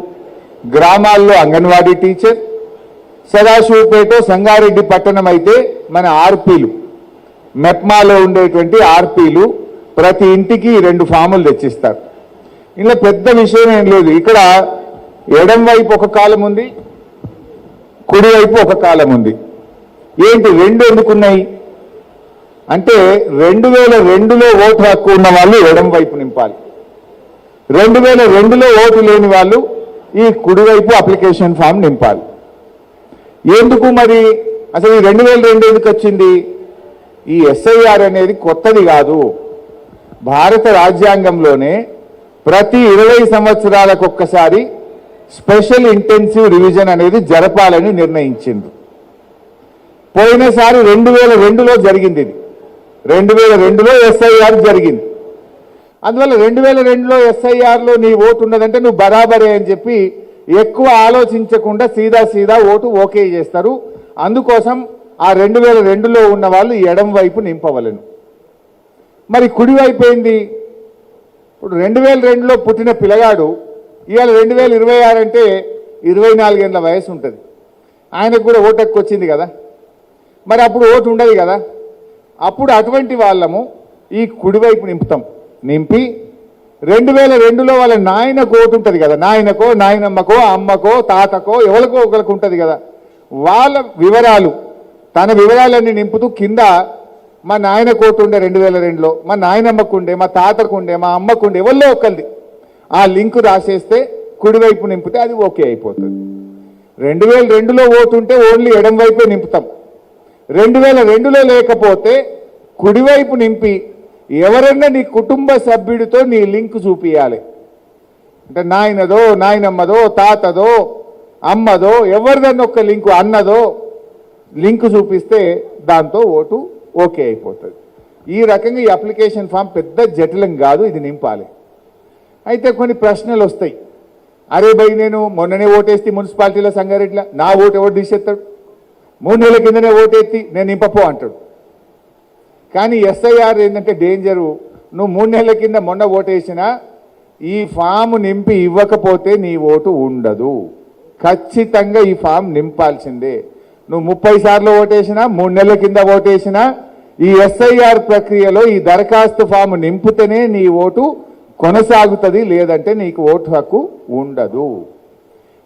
గ్రామాల్లో అంగన్వాడీ టీచర్, సదాశివపేట, సంగారెడ్డి పట్టణం అయితే మన ఆర్పీలు, మెప్మాలో ఉండేటువంటి ఆర్పీలు ప్రతి ఇంటికి 2 ఫాములు తెచ్చిస్తారు. ఇలా పెద్ద విషయం ఏం లేదు. ఇక్కడ ఎడం వైపు ఒక కాలం ఉంది, కుడివైపు ఒక కాలం ఉంది. ఏంటి 2 ఎందుకున్నాయి అంటే, 2002లో ఓటు హక్కు ఉన్న వాళ్ళు ఎడం వైపు నింపాలి, 2002లో ఓటు లేని వాళ్ళు ఈ కుడివైపు అప్లికేషన్ ఫామ్ నింపాలి. ఎందుకు మరి అసలు ఈ 2002 ఎందుకు వచ్చింది? ఈ ఎస్ఐఆర్ అనేది కొత్తది కాదు. భారత రాజ్యాంగంలోనే ప్రతి 20 సంవత్సరాలకు ఒక్కసారి స్పెషల్ ఇంటెన్సివ్ రివిజన్ అనేది జరపాలని నిర్ణయించింది. పోయినసారి 2002లో జరిగింది. ఇది 2002లో ఎస్ఐఆర్ జరిగింది. అందువల్ల 2002లో ఎస్ఐఆర్లో నీ ఓటు ఉన్నదంటే నువ్వు బరాబరే అని చెప్పి ఎక్కువ ఆలోచించకుండా సీదా ఓటు ఓకే చేస్తారు. అందుకోసం ఆ 2002లో ఉన్న వాళ్ళు ఎడం వైపు నింపవలను. మరి కుడివైపు ఏంది? ఇప్పుడు 2002లో పుట్టిన పిల్లగాడు ఇవాళ 2026 అంటే 24 ఏళ్ళ వయసు ఉంటుంది. ఆయనకు కూడా ఓటు హక్కు వచ్చింది కదా, మరి అప్పుడు ఓటు ఉండదు కదా. అప్పుడు అటువంటి వాళ్ళము ఈ కుడివైపు నింపుతాం. నింపి 2002లో వాళ్ళ నాయనకు ఓటు ఉంటుంది కదా, నాయనకో నాయనమ్మకో అమ్మకో తాతకో ఎవరికో ఒకరికి ఉంటుంది కదా, వాళ్ళ వివరాలు తన వివరాలన్నీ నింపుతూ కింద మా నాయనకు ఓటు ఉండే 2002లో, మా నాయనమ్మకు ఉండే, మా తాతకు ఉండే, మా అమ్మకు ఉండే, ఎవరిలో ఒకరిది ఆ లింకు రాసేస్తే కుడివైపు నింపితే అది ఓకే అయిపోతుంది. 2002లో ఓటు ఉంటే ఓన్లీ ఎడం వైపే నింపుతాం. 2002లో లేకపోతే కుడివైపు నింపి ఎవరన్నా నీ కుటుంబ సభ్యుడితో నీ లింక్ చూపియాలి. అంటే నాయనదో నాయనమ్మదో తాతదో అమ్మదో ఎవరిదన్నా ఒక లింకు అన్నదో లింక్ చూపిస్తే దాంతో ఓటు ఓకే అయిపోతుంది. ఈ రకంగా ఈ అప్లికేషన్ ఫామ్ పెద్ద జటిలం కాదు, ఇది నింపాలి. అయితే కొన్ని ప్రశ్నలు వస్తాయి. అరే భయ్ నేను మొన్ననే ఓటేస్తే మున్సిపాలిటీలో సంగారెడ్డిలో నా ఓటు ఎవరు తీసేస్తాడు, 3 నెలల కిందనే ఓటెత్తి నేను నింపపో అంటాడు. కానీ ఎస్ఐఆర్ ఏంటంటే డేంజరు, నువ్వు 3 నెలల కింద మొన్న ఓటేసినా ఈ ఫామ్ నింపి ఇవ్వకపోతే నీ ఓటు ఉండదు. ఖచ్చితంగా ఈ ఫామ్ నింపాల్సిందే. నువ్వు 30 సార్లు ఓటేసినా 3 నెలల కింద ఓటేసినా ఈ ఎస్ఐఆర్ ప్రక్రియలో ఈ దరఖాస్తు ఫామ్ నింపితేనే నీ ఓటు కొనసాగుతుంది, లేదంటే నీకు ఓటు హక్కు ఉండదు.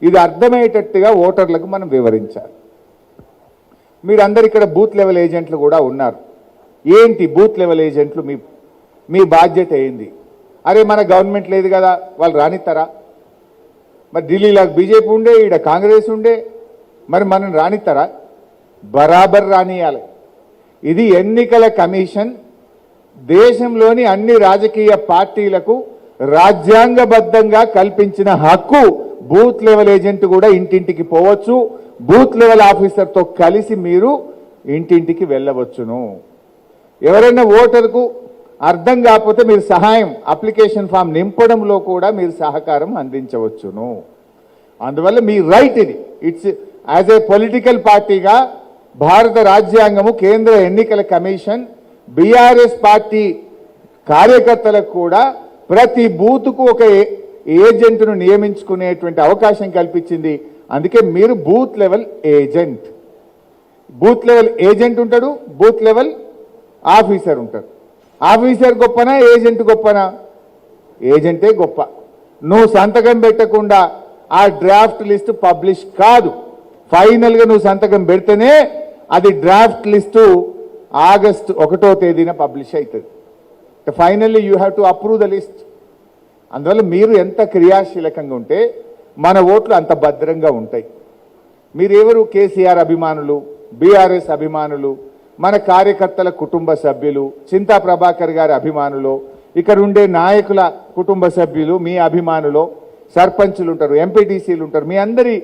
ఇది అర్థమయ్యేటట్టుగా ఓటర్లకు మనం వివరించాలి. మీరందరు ఇక్కడ బూత్ లెవెల్ ఏజెంట్లు కూడా ఉన్నారు. ఏంటి బూత్ లెవెల్ ఏజెంట్లు మీ బాధ్యత ఏంది? అరే మన గవర్నమెంట్ లేదు కదా, వాళ్ళు రానిస్తారా? మరి ఢిల్లీలో బీజేపీ ఉండే, ఈడ కాంగ్రెస్ ఉండే, మరి మనం రానిస్తారా? బరాబర్ రానియాలి. ఇది ఎన్నికల కమిషన్ దేశంలోని అన్ని రాజకీయ పార్టీలకు రాజ్యాంగబద్ధంగా కల్పించిన హక్కు. బూత్ లెవెల్ ఏజెంట్ కూడా ఇంటింటికి పోవచ్చు, బూత్ లెవెల్ ఆఫీసర్తో కలిసి మీరు ఇంటింటికి వెళ్ళవచ్చును. ఎవరైనా ఓటర్కు అర్థం కాకపోతే మీరు సహాయం అప్లికేషన్ ఫామ్ నింపడంలో కూడా మీరు సహకారం అందించవచ్చును. అందువల్ల మీ రైట్ ఇది. ఇట్స్ యాజ్ ఏ పొలిటికల్ పార్టీగా భారత రాజ్యాంగము, కేంద్ర ఎన్నికల కమిషన్, బీఆర్ఎస్ పార్టీ కార్యకర్తలకు కూడా ప్రతి బూత్కు ఒక ఏజెంట్ను నియమించుకునేటువంటి అవకాశం కల్పించింది. అందుకే మీరు booth level agent. Booth level agent ఉంటాడు, బూత్ లెవెల్ ఆఫీసర్ ఉంటాడు. ఆఫీసర్ గొప్పనా ఏజెంట్ గొప్పనా? ఏజెంటే గొప్ప. నువ్వు సంతకం పెట్టకుండా ఆ డ్రాఫ్ట్ లిస్టు పబ్లిష్ కాదు. ఫైనల్గా నువ్వు సంతకం పెడితేనే అది డ్రాఫ్ట్ లిస్టు ఆగస్టు 1వ తేదీన పబ్లిష్ అవుతుంది. Finally you have to approve the list. అందువల్ల మీరు ఎంత క్రియాశీలకంగా ఉంటే మన ఓట్లు అంత భద్రంగా ఉంటాయి. మీరెవరు? కేసీఆర్ అభిమానులు, బీఆర్ఎస్ అభిమానులు, మన కార్యకర్తల కుటుంబ సభ్యులు, చింతా ప్రభాకర్ గారి అభిమానులు, ఇక్కడ ఉండే నాయకుల కుటుంబ సభ్యులు, మీ అభిమానులు, సర్పంచులు ఉంటారు, ఎంపీటీసీలు ఉంటారు, మీ అందరి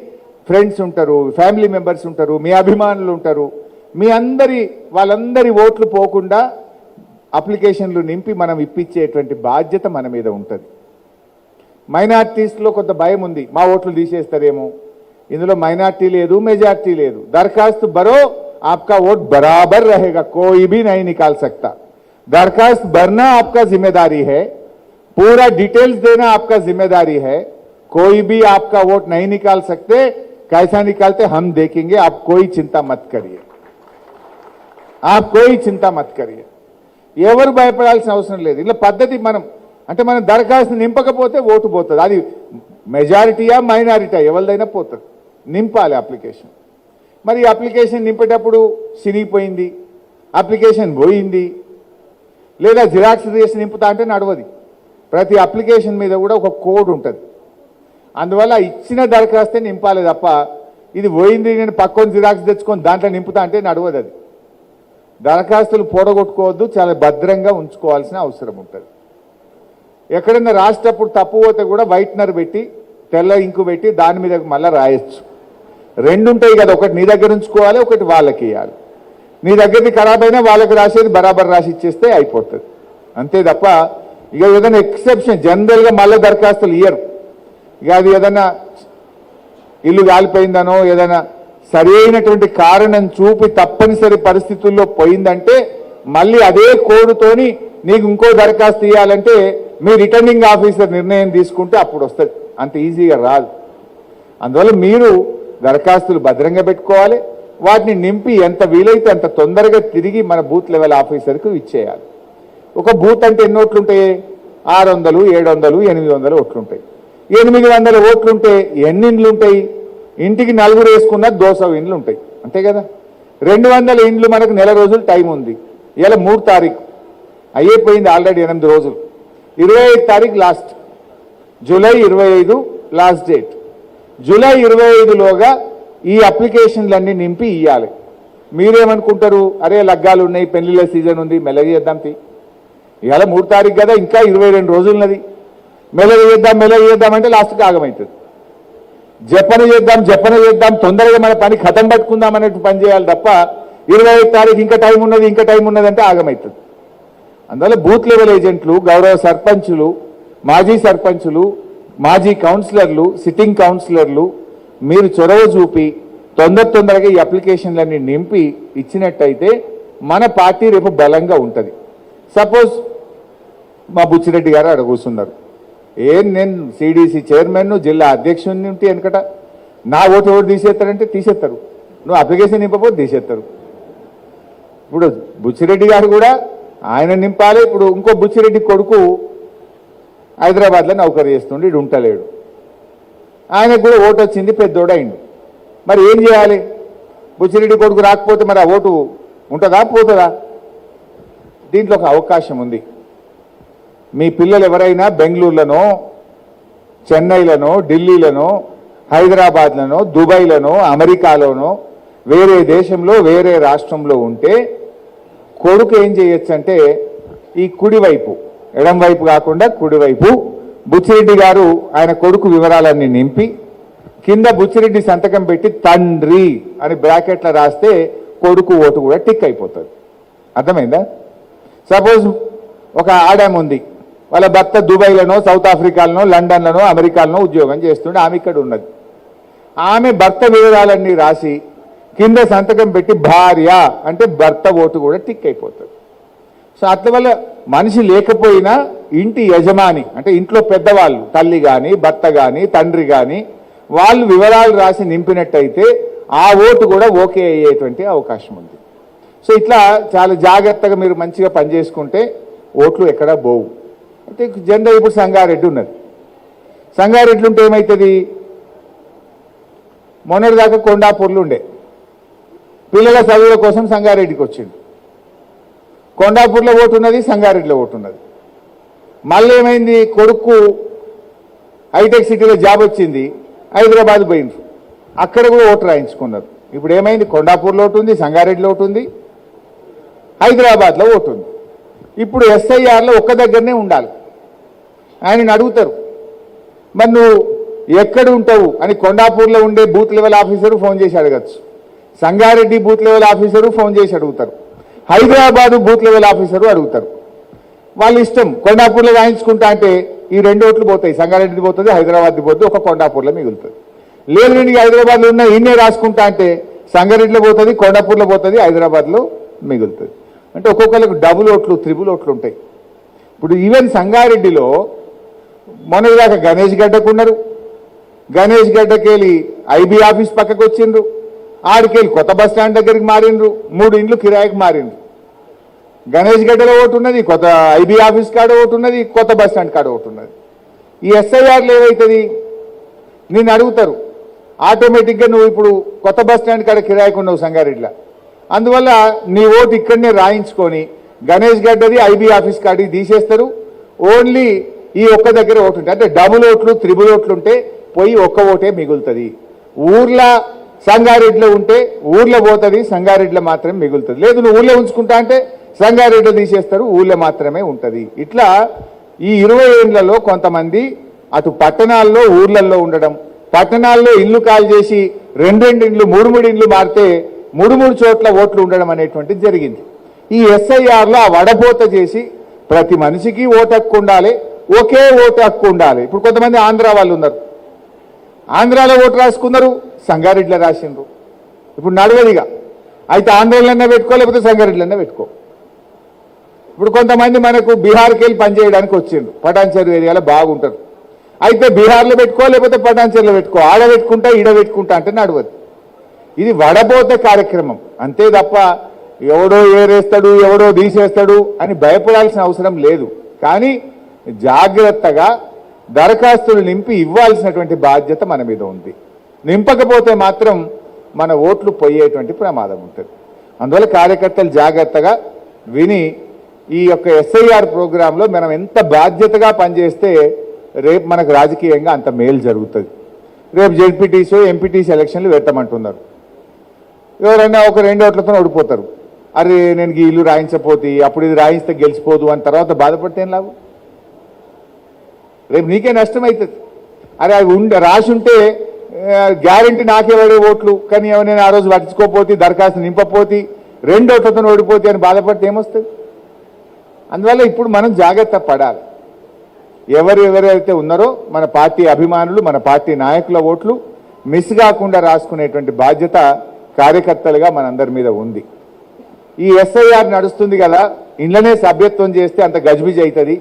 ఫ్రెండ్స్ ఉంటారు, ఫ్యామిలీ మెంబర్స్ ఉంటారు, మీ అభిమానులు ఉంటారు. మీ వాళ్ళందరి ఓట్లు పోకుండా అప్లికేషన్లు నింపి మనం ఇప్పించేటువంటి బాధ్యత మన మీద ఉంటుంది. మైనార్టీస్లో కొంత భయం ఉంది, మా ఓట్లు తీసేస్తారేమో. ఇందులో మైనార్టీ లేదు, మెజార్టీ లేదు. దరఖాస్తు భरो, आपका वोट बराबर रहेगा, कोई भी नहीं निकाल सकता. दरखास्त भरना आपका जिम्मेदारी है, पूरा डिटेल्स देना आपका जिम्मेदारी है. कोई भी आपका वोट नहीं निकाल सकते. कैसा निकालते हम देखेंगे. आप कोई चिंता मत करिए, आप कोई चिंता मत करिए. ఎవరు భయపడాల్సిన అవసరం లేదు. ఇలా పద్ధతి మనం దరఖాస్తు నింపకపోతే ఓటు పోతుంది. అది మెజారిటీయా మైనారిటీయా ఎవరిదైనా పోతుంది. నింపాలి అప్లికేషన్. మరి అప్లికేషన్ నింపేటప్పుడు సిరిగిపోయింది, అప్లికేషన్ పోయింది, లేదా జిరాక్స్ చేసి నింపుతా అంటే నడవది. ప్రతి అప్లికేషన్ మీద కూడా ఒక కోడ్ ఉంటుంది. అందువల్ల ఇచ్చిన దరఖాస్తే నింపాలి తప్ప ఇది పోయింది నేను పక్కన జిరాక్స్ తెచ్చుకొని దాంట్లో నింపుతా అంటే నడవదు. అది దరఖాస్తులు పోడగొట్టుకోవద్దు, చాలా భద్రంగా ఉంచుకోవాల్సిన అవసరం ఉంటుంది. ఎక్కడన్నా రాసేటప్పుడు తప్పు పోతే కూడా వైట్నర్ పెట్టి తెల్ల ఇంకు పెట్టి దాని మీద మళ్ళీ రాయొచ్చు. రెండు ఉంటాయి కదా, ఒకటి నీ దగ్గర ఉంచుకోవాలి, ఒకటి వాళ్ళకి ఇవ్వాలి. నీ దగ్గరది ఖరాబ్ అయినా వాళ్ళకి రాసేది బరాబర్ రాసి ఇచ్చేస్తే అయిపోతుంది. అంతే తప్ప ఇక ఏదైనా ఎక్సెప్షన్ జనరల్గా మళ్ళీ దరఖాస్తులు ఇయ్యరు. ఇక అది ఏదైనా ఇల్లు కాలిపోయిందనో ఏదైనా సరి అయినటువంటి కారణం చూపి తప్పనిసరి పరిస్థితుల్లో పోయిందంటే మళ్ళీ అదే కోడుతోని నీకు ఇంకో దరఖాస్తు ఇవ్వాలంటే మీ రిటర్నింగ్ ఆఫీసర్ నిర్ణయం తీసుకుంటే అప్పుడు వస్తుంది. అంత ఈజీగా రాదు. అందువల్ల మీరు దరఖాస్తులు భద్రంగా పెట్టుకోవాలి. వాటిని నింపి ఎంత వీలైతే అంత తొందరగా తిరిగి మన బూత్ లెవెల్ ఆఫీసర్కు ఇచ్చేయాలి. ఒక బూత్ అంటే ఎన్ని ఓట్లు ఉంటాయి? 600, 700, 800 ఓట్లు ఉంటాయి. 800 ఓట్లుంటే ఎన్ని ఇండ్లు ఉంటాయి? ఇంటికి 4 వేసుకున్న 200 ఇండ్లు ఉంటాయి. అంతే కదా. 200 ఇండ్లు మనకు నెల రోజులు టైం ఉంది. ఇలా 3 తారీఖు అయిపోయింది, ఆల్రెడీ 8 రోజులు. 25 తారీఖు last, July 25 last date. July 25లోగా ఈ అప్లికేషన్లన్నీ నింపి ఇవ్వాలి. మీరేమనుకుంటారు? అరే లగ్గాలు ఉన్నాయి, పెళ్లిళ్ళ సీజన్ ఉంది, మెల్లగా చేద్దాం. ఇవాళ 3 తారీఖు కదా, ఇంకా 22 రోజులు ఉన్నది. మెల్లగా చేద్దాం అంటే లాస్ట్కి ఆగమవుతుంది. జపన చేద్దాం తొందరగా మన పని ఖతం పట్టుకుందాం అన్నట్టు పని చేయాలి తప్ప 25 తారీఖు ఇంకా టైం ఉన్నది అంటే ఆగమవుతుంది. అందువల్ల బూత్ లెవెల్ ఏజెంట్లు, గౌరవ సర్పంచులు, మాజీ సర్పంచులు, మాజీ కౌన్సిలర్లు, సిట్టింగ్ కౌన్సిలర్లు మీరు చొరవ చూపి తొందరగా ఈ అప్లికేషన్లన్నీ నింపి ఇచ్చినట్టయితే మన పార్టీ రేపు బలంగా ఉంటుంది. సపోజ్ మా బుచ్చిరెడ్డి గారు అక్కడ కూర్చున్నారు. నేను సిడిసి చైర్మన్, జిల్లా అధ్యక్షుడిని ఉంటే వెనకట నా ఓటు ఎవరు తీసేస్తారంటే తీసేస్తారు. నువ్వు అప్లికేషన్ నింపకపోతే తీసేస్తారు. ఇప్పుడు బుచ్చిరెడ్డి గారు కూడా ఆయన నింపాలి. ఇప్పుడు ఇంకో బుచ్చిరెడ్డి కొడుకు హైదరాబాద్లో నౌకరీ చేస్తుండే, ఇడు ఉంటలేడు. ఆయనకు కూడా ఓటు వచ్చింది, పెద్దోడు అయింది. మరి ఏం చేయాలి? బుచ్చిరెడ్డి కొడుకు రాకపోతే మరి ఆ ఓటు ఉంటుందా పోతుందా? దీంట్లో ఒక అవకాశం ఉంది. మీ పిల్లలు ఎవరైనా బెంగళూరులోనో, చెన్నైలోనో, ఢిల్లీలోనో, హైదరాబాద్లోనో, దుబాయ్లోనో, అమెరికాలోనో, వేరే దేశంలో, వేరే రాష్ట్రంలో ఉంటే కొడుకు ఏం చేయొచ్చు అంటే ఈ కుడివైపు, ఎడం వైపు కాకుండా కుడివైపు బుచ్చిరెడ్డి గారు ఆయన కొడుకు వివరాలన్నీ నింపి కింద బుచ్చిరెడ్డి సంతకం పెట్టి తండ్రి అని బ్రాకెట్లో రాస్తే కొడుకు ఓటు కూడా టిక్ అయిపోతుంది. అర్థమైందా? సపోజ్ ఒక ఆడామ ఉంది, వాళ్ళ భర్త దుబాయ్లోనో, సౌత్ ఆఫ్రికాలోనో, లండన్లోనో, అమెరికాలోనో ఉద్యోగం చేస్తుండే, ఆమె ఇక్కడ ఉన్నది. ఆమె భర్త వివరాలన్నీ రాసి కింద సంతకం పెట్టి భార్య అంటే భర్త ఓటు కూడా టిక్ అయిపోతుంది. సో అట్ల మనిషి లేకపోయినా ఇంటి యజమాని అంటే ఇంట్లో పెద్దవాళ్ళు, తల్లి కానీ, భర్త కానీ, తండ్రి కానీ, వాళ్ళు వివరాలు రాసి నింపినట్టయితే ఆ ఓటు కూడా ఓకే అయ్యేటువంటి అవకాశం ఉంది. సో ఇట్లా చాలా జాగ్రత్తగా మీరు మంచిగా పనిచేసుకుంటే ఓట్లు ఎక్కడా పోవు. అయితే జనరల్ ఇప్పుడు సంగారెడ్డి ఉన్నది. సంగారెడ్డి ఉంటే ఏమవుతుంది? మొన్నటిదాకా కొండాపూర్లు ఉండే, పిల్లల చదువుల కోసం సంగారెడ్డికి వచ్చింది. కొండాపూర్లో ఓటు ఉన్నది, సంగారెడ్డిలో ఓటు ఉన్నది. మళ్ళీ ఏమైంది? కొడుకు హైటెక్ సిటీలో జాబ్ వచ్చింది, హైదరాబాద్ పోయింది, అక్కడ కూడా ఓటు రాయించుకున్నారు. ఇప్పుడు ఏమైంది? కొండాపూర్లో ఓటు ఉంది, సంగారెడ్డిలో ఓటు ఉంది, హైదరాబాద్లో ఓటు ఉంది. ఇప్పుడు ఎస్ఐఆర్లో ఒక్క దగ్గరనే ఉండాలి. ఆయనని అడుగుతారు, మరి నువ్వు ఎక్కడ ఉంటావు అని కొండాపూర్లో ఉండే బూత్ లెవెల్ ఆఫీసరు ఫోన్ చేసి అడగచ్చు, Sangareddy booth level officer phone చేసి అడుగుతారు, హైదరాబాదు బూత్ లెవెల్ ఆఫీసరు అడుగుతారు. వాళ్ళ ఇష్టం. కొండాపూర్లో రాయించుకుంటా అంటే ఈ 2 ఓట్లు పోతాయి, సంగారెడ్డి పోతుంది, హైదరాబాద్ పోతుంది, ఒక కొండాపూర్లో మిగులుతుంది. లేదు నేను హైదరాబాద్లో ఉన్న ఇన్నే రాసుకుంటా అంటే సంగారెడ్డిలో పోతుంది, కొండాపూర్లో పోతుంది, హైదరాబాద్లో మిగులుతుంది. అంటే ఒక్కొక్కరికి డబుల్ ఓట్లు, త్రిబుల్ ఓట్లు ఉంటాయి. ఇప్పుడు ఈవెన్ సంగారెడ్డిలో మొన్నటిదాకా గణేష్ గడ్డకున్నారు, గణేష్ గడ్డకెళ్ళి ఐబీ ఆఫీస్ పక్కకు వచ్చిండ్రు, ఆడికెళ్ళి కొత్త బస్ స్టాండ్ దగ్గరికి మారిండ్రు, 3 ఇండ్లు కిరాయికి మారిండ్రు. గణేష్ గడ్డలో ఓటు ఉన్నది, కొత్త ఐబీ ఆఫీస్ కాడ ఓటు ఉన్నది, కొత్త బస్ స్టాండ్ కాడ ఓటు ఉన్నది. ఈ ఎస్ఐఆర్లు ఏమవుతుంది? నేను అడుగుతారు, ఆటోమేటిక్గా నువ్వు ఇప్పుడు కొత్త బస్ స్టాండ్ కాడ కిరాయికి ఉన్నావు సంగారెడ్డిలో, అందువల్ల నీ ఓటు ఇక్కడనే రాయించుకొని గణేష్ గడ్డది ఐబీ ఆఫీస్ కాడికి తీసేస్తారు. ఓన్లీ ఈ ఒక్క దగ్గర ఓటు ఉంటుంది. అంటే డబుల్ ఓట్లు, త్రిబుల్ ఓట్లు ఉంటే పోయి ఒక్క ఓటే మిగులుతుంది. ఊర్లో సంగారెడ్డిలో ఉంటే ఊర్లో పోతుంది, సంగారెడ్డిలో మాత్రమే మిగులుతుంది. లేదు నువ్వు ఊళ్ళో ఉంచుకుంటా అంటే సంగారెడ్డిలో తీసేస్తారు, ఊళ్ళో మాత్రమే ఉంటుంది. ఇట్లా ఈ 20 ఏళ్లలో కొంతమంది అటు పట్టణాల్లో ఊర్లలో ఉండడం, పట్టణాల్లో ఇల్లు కాల్ చేసి రెండు ఇండ్లు మూడు ఇండ్లు మారితే మూడు చోట్ల ఓట్లు ఉండడం అనేటువంటిది జరిగింది. ఈ ఎస్ఐఆర్లో ఆ వడపోత చేసి ప్రతి మనిషికి ఓటు హక్కు ఉండాలి, ఒకే ఓటు హక్కు ఉండాలి. ఇప్పుడు కొంతమంది ఆంధ్ర వాళ్ళు ఉన్నారు, ఆంధ్రాలో ఓటు రాసుకున్నారు, సంగారెడ్డిలో రాసిండ్రు. ఇప్పుడు నడవదిగా అయితే ఆంధ్రలోనే పెట్టుకో, లేకపోతే సంగారెడ్డిలోనే పెట్టుకో. ఇప్పుడు కొంతమంది మనకు బీహార్కి వెళ్ళి పనిచేయడానికి వచ్చిండ్రు, పటాన్చెరు ఏరియాలో బాగుంటారు. అయితే బీహార్లో పెట్టుకో, లేకపోతే పటాన్చెరులో పెట్టుకో, ఆడ పెట్టుకుంటా ఈడ పెట్టుకుంటా అంటే నడవదు. ఇది వడబోత కార్యక్రమం అంతే తప్ప ఎవడో ఏరేస్తాడు ఎవడో తీసేస్తాడు అని భయపడాల్సిన అవసరం లేదు. కానీ జాగ్రత్తగా దరఖాస్తులు నింపి ఇవ్వాల్సినటువంటి బాధ్యత మన మీద ఉంది. నింపకపోతే మాత్రం మన ఓట్లు పోయేటువంటి ప్రమాదం ఉంటుంది. అందువల్ల కార్యకర్తలు జాగ్రత్తగా విని ఈ యొక్క ఎస్ఐఆర్ ప్రోగ్రాంలో మనం ఎంత బాధ్యతగా పనిచేస్తే రేపు మనకు రాజకీయంగా అంత మేలు జరుగుతుంది. రేపు జెడ్పీటీసీ ఎంపీటీసీ ఎలక్షన్లు పెట్టమంటున్నారు. ఎవరైనా ఒక 2 ఓట్లతో ఓడిపోతారు. అరే నేను ఈ ఇల్లు రాయించపోతే అప్పుడు ఇది రాయిస్తే గెలిచిపోదు అని తర్వాత బాధపడితే ఏం లాభం? రేపు నీకే నష్టం అవుతుంది. అరే అవి రాసి ఉంటే గ్యారంటీ నాకే పడే ఓట్లు, కానీ నేను ఆ రోజు పట్టించుకోపోతే దరఖాస్తు నింపపోతే 2 ఓట్లతో ఓడిపోతే అని బాధపడితే ఏమొస్తుంది? అందువల్ల ఇప్పుడు మనం జాగ్రత్త పడాలి. ఎవరైతే ఉన్నారో మన పార్టీ అభిమానులు, మన పార్టీ నాయకుల ఓట్లు మిస్ కాకుండా రాసుకునేటువంటి బాధ్యత కార్యకర్తలుగా మనందరి మీద ఉంది. ఈ ఎస్ఐఆర్ నడుస్తుంది కదా, ఇంట్లోనే సభ్యత్వం చేస్తే అంత గజిబిజి అవుతుంది.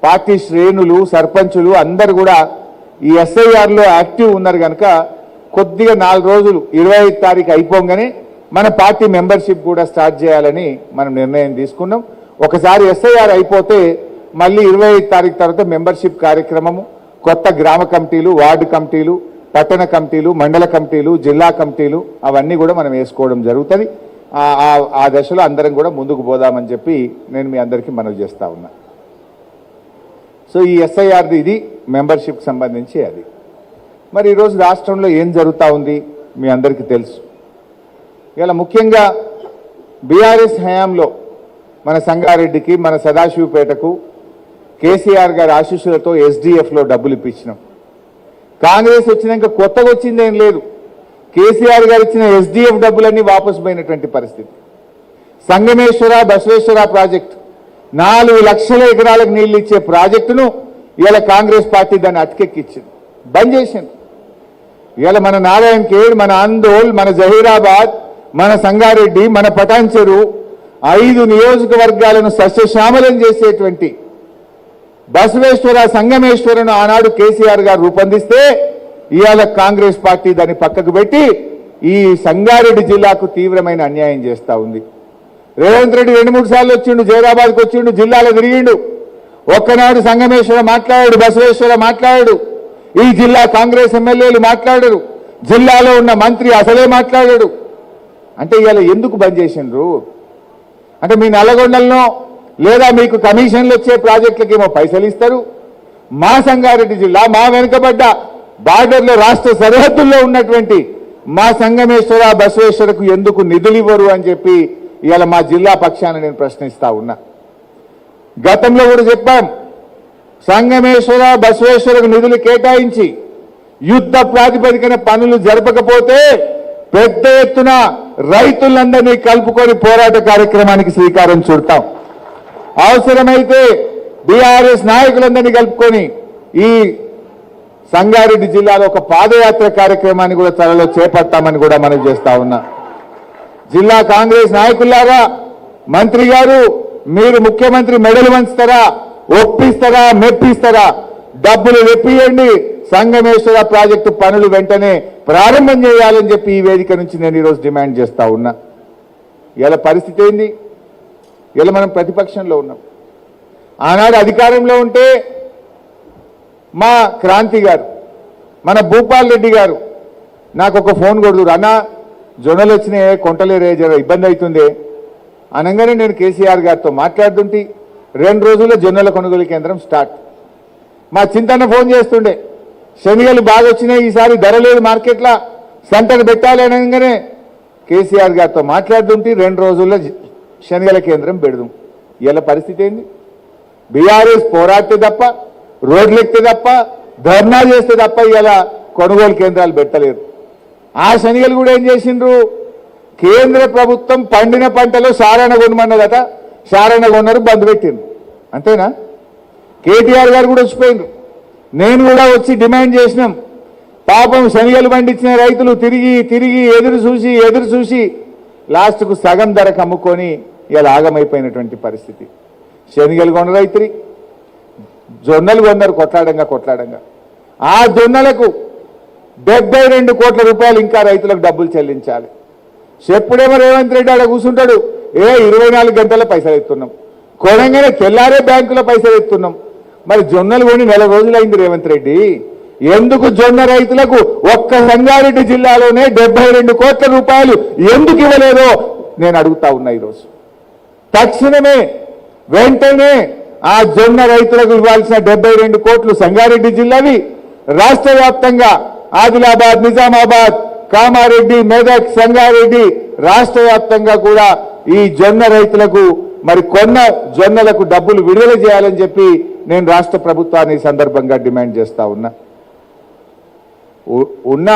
పార్టీ శ్రేణులు, సర్పంచులు అందరు కూడా ఈ ఎస్ఐఆర్లో యాక్టివ్ ఉన్నారు కనుక కొద్దిగా 4 రోజులు 25 తారీఖు అయిపోగానే మన పార్టీ మెంబర్షిప్ కూడా స్టార్ట్ చేయాలని మనం నిర్ణయం తీసుకున్నాం. ఒకసారి ఎస్ఐఆర్ అయిపోతే మళ్ళీ 25 తారీఖు తర్వాత మెంబర్షిప్ కార్యక్రమము, కొత్త గ్రామ కమిటీలు, వార్డు కమిటీలు, పట్టణ కమిటీలు, మండల కమిటీలు, జిల్లా కమిటీలు అవన్నీ కూడా మనం వేసుకోవడం జరుగుతుంది. ఆ దశలో అందరం కూడా ముందుకు పోదామని చెప్పి నేను మీ అందరికీ మనవి చేస్తా ఉన్నా. సో ఈ ఎస్ఐఆర్ది ఇది మెంబర్షిప్ సంబంధించి అది. మరి ఈరోజు రాష్ట్రంలో ఏం జరుగుతూ ఉంది మీ అందరికీ తెలుసు. ఇలా ముఖ్యంగా బీఆర్ఎస్ హయాంలో మన సంగారెడ్డికి, మన సదాశివపేటకు కేసీఆర్ గారి ఆశీస్సులతో ఎస్డిఎఫ్లో డబ్బులు ఇప్పించినాం. కాంగ్రెస్ వచ్చినాక కొత్తగా వచ్చిందేం లేదు. కేసీఆర్ గారు ఇచ్చిన ఎస్డిఎఫ్ డబ్బులన్నీ వాపసు పోయినటువంటి పరిస్థితి. సంగమేశ్వర బసవేశ్వర ప్రాజెక్టు 4 లక్షల ఎకరాలకు నీళ్లు ఇచ్చే ప్రాజెక్టును ఇలా కాంగ్రెస్ పార్టీ దాన్ని అటకెక్కించింది, బంద్ చేసింది. ఇలా మన నారాయణ ఖేడ్, మన ఆందోళ్, మన జహీరాబాద్, మన సంగారెడ్డి, మన పటాన్చెరు 5 నియోజకవర్గాలను సస్యశ్యామలం చేసేటువంటి బసవేశ్వర సంగమేశ్వరను ఆనాడు కేసీఆర్ గారు రూపొందిస్తే ఇవాళ కాంగ్రెస్ పార్టీ దాన్ని పక్కకు పెట్టి ఈ సంగారెడ్డి జిల్లాకు తీవ్రమైన అన్యాయం చేస్తా ఉంది. రేవంత్ రెడ్డి 2-3 సార్లు వచ్చిండు, జైరాబాద్కి వచ్చిండు, జిల్లాలో తిరిగిండు. ఒక్కనాడు సంగమేశ్వర మాట్లాడాడు, బసవేశ్వర మాట్లాడాడు, ఈ జిల్లా కాంగ్రెస్ ఎమ్మెల్యేలు మాట్లాడారు, జిల్లాలో ఉన్న మంత్రి అసలే మాట్లాడాడు. అంటే ఇవాళ ఎందుకు బంద్ చేసిండ్రు? అంటే మీ నల్లగొండలను లేదా మీకు కమిషన్లు వచ్చే ప్రాజెక్టులకు ఏమో పైసలు ఇస్తారు, మా సంగారెడ్డి జిల్లా, మా వెనుకబడ్డ బార్డర్లో రాష్ట్ర సరిహద్దుల్లో ఉన్నటువంటి మా సంగమేశ్వర బసవేశ్వరకు ఎందుకు నిధులు ఇవ్వరు అని చెప్పి ఇవాళ మా జిల్లా పక్షాన నేను ప్రశ్నిస్తా ఉన్నా. గతంలో కూడా చెప్పాం, సంగమేశ్వర బసవేశ్వరకు నిధులు కేటాయించి యుద్ధ ప్రాతిపదికన పనులు జరపకపోతే పెద్ద ఎత్తున రైతులందరినీ కలుపుకొని పోరాట కార్యక్రమానికి శ్రీకారం చుడతాం. అవసరమైతే బీఆర్ఎస్ నాయకులందరినీ కలుపుకొని ఈ సంగారెడ్డి జిల్లాలో ఒక పాదయాత్ర కార్యక్రమాన్ని కూడా త్వరలో చేపడతామని కూడా మనం చేస్తా ఉన్నా. జిల్లా కాంగ్రెస్ నాయకులారా, మంత్రి గారు మీరు ముఖ్యమంత్రి మెడలు వంచుతారా, ఒప్పిస్తారా, మెప్పిస్తారా? డబ్బులు తెప్పియండి, సంగమేశ్వర ప్రాజెక్టు పనులు వెంటనే ప్రారంభం చేయాలని చెప్పి ఈ వేదిక నుంచి నేను ఈరోజు డిమాండ్ చేస్తా ఉన్నా. ఇలా పరిస్థితి ఏంది? ఇలా మనం ప్రతిపక్షంలో ఉన్నాం. ఆనాడు అధికారంలో ఉంటే మా క్రాంతి గారు, మన భూపాల్ రెడ్డి గారు నాకు ఒక ఫోన్ కొడుతురు, అన్న జొన్నలు వచ్చినాయే కొంటలేరే, జర ఇబ్బంది అవుతుంది అనగానే నేను కేసీఆర్ గారితో మాట్లాడుతుంటే 2 రోజుల్లో జొన్నల కొనుగోలు కేంద్రం స్టార్ట్. మా చింతన్న ఫోన్ చేస్తుండే, శనిగలు బాగా వచ్చినాయి, ఈసారి ధర లేదు మార్కెట్లో, సెంటర్ పెట్టాలి అనగానే కేసీఆర్ గారితో మాట్లాడుతుంటే 2 రోజుల్లో శనిగల కేంద్రం పెడదాం. ఇలా పరిస్థితి ఏంది? బీఆర్ఎస్ పోరాడితే తప్ప, రోడ్లు ఎక్కితే తప్ప, ధర్నా చేస్తే తప్ప ఇలా కొనుగోలు కేంద్రాలు పెట్టలేరు. ఆ శనిగలు కూడా ఏం చేసిండ్రు, కేంద్ర ప్రభుత్వం పండిన పంటలో సారాణ కొనమన్నదట, సారాణ కొన్నారు, బంద్ పెట్టిండ్రు. అంతేనా? కేటీఆర్ గారు కూడా వచ్చిపోయిండ్రు, నేను కూడా వచ్చి డిమాండ్ చేసినాం. పాపం శనిగలు పండించిన రైతులు తిరిగి తిరిగి ఎదురు చూసి లాస్ట్కు సగం ధరకు అమ్ముకొని ఇలా ఆగమైపోయినటువంటి పరిస్థితి. శనిగలు కొన్న రైతులు జొన్నలు కొన్నారు కొట్లాడంగా. ఆ జొన్నలకు 72 కోట్ల రూపాయలు ఇంకా రైతులకు డబ్బులు చెల్లించాలి. చెప్పుడేమో రేవంత్ రెడ్డి ఆడ కూర్చుంటాడు, 24 గంటల పైసలు ఎత్తున్నాం, కొనంగానే తెల్లారే బ్యాంకులో పైసలు ఎత్తున్నాం. మరి జొన్నలు కొని నెల రోజులైంది రేవంత్ రెడ్డి, ఎందుకు జొన్న రైతులకు ఒక్క సంగారెడ్డి జిల్లాలోనే 72 కోట్ల రూపాయలు ఎందుకు ఇవ్వలేదో నేను అడుగుతా ఉన్నా. ఈరోజు తక్షణమే వెంటనే ఆ జొన్న రైతులకు ఇవ్వాల్సిన 72 కోట్లు సంగారెడ్డి జిల్లావి రాష్ట్ర వ్యాప్తంగా ఆదిలాబాద్, నిజామాబాద్, కామారెడ్డి, మెదక్, సంగారెడ్డి రాష్ట్ర వ్యాప్తంగా కూడా ఈ జొన్న రైతులకు మరి కొన్న జొన్నలకు డబ్బులు విడుదల చేయాలని చెప్పి నేను రాష్ట్ర ప్రభుత్వాన్ని ఈ సందర్భంగా డిమాండ్ చేస్తా ఉన్నా. ఉన్న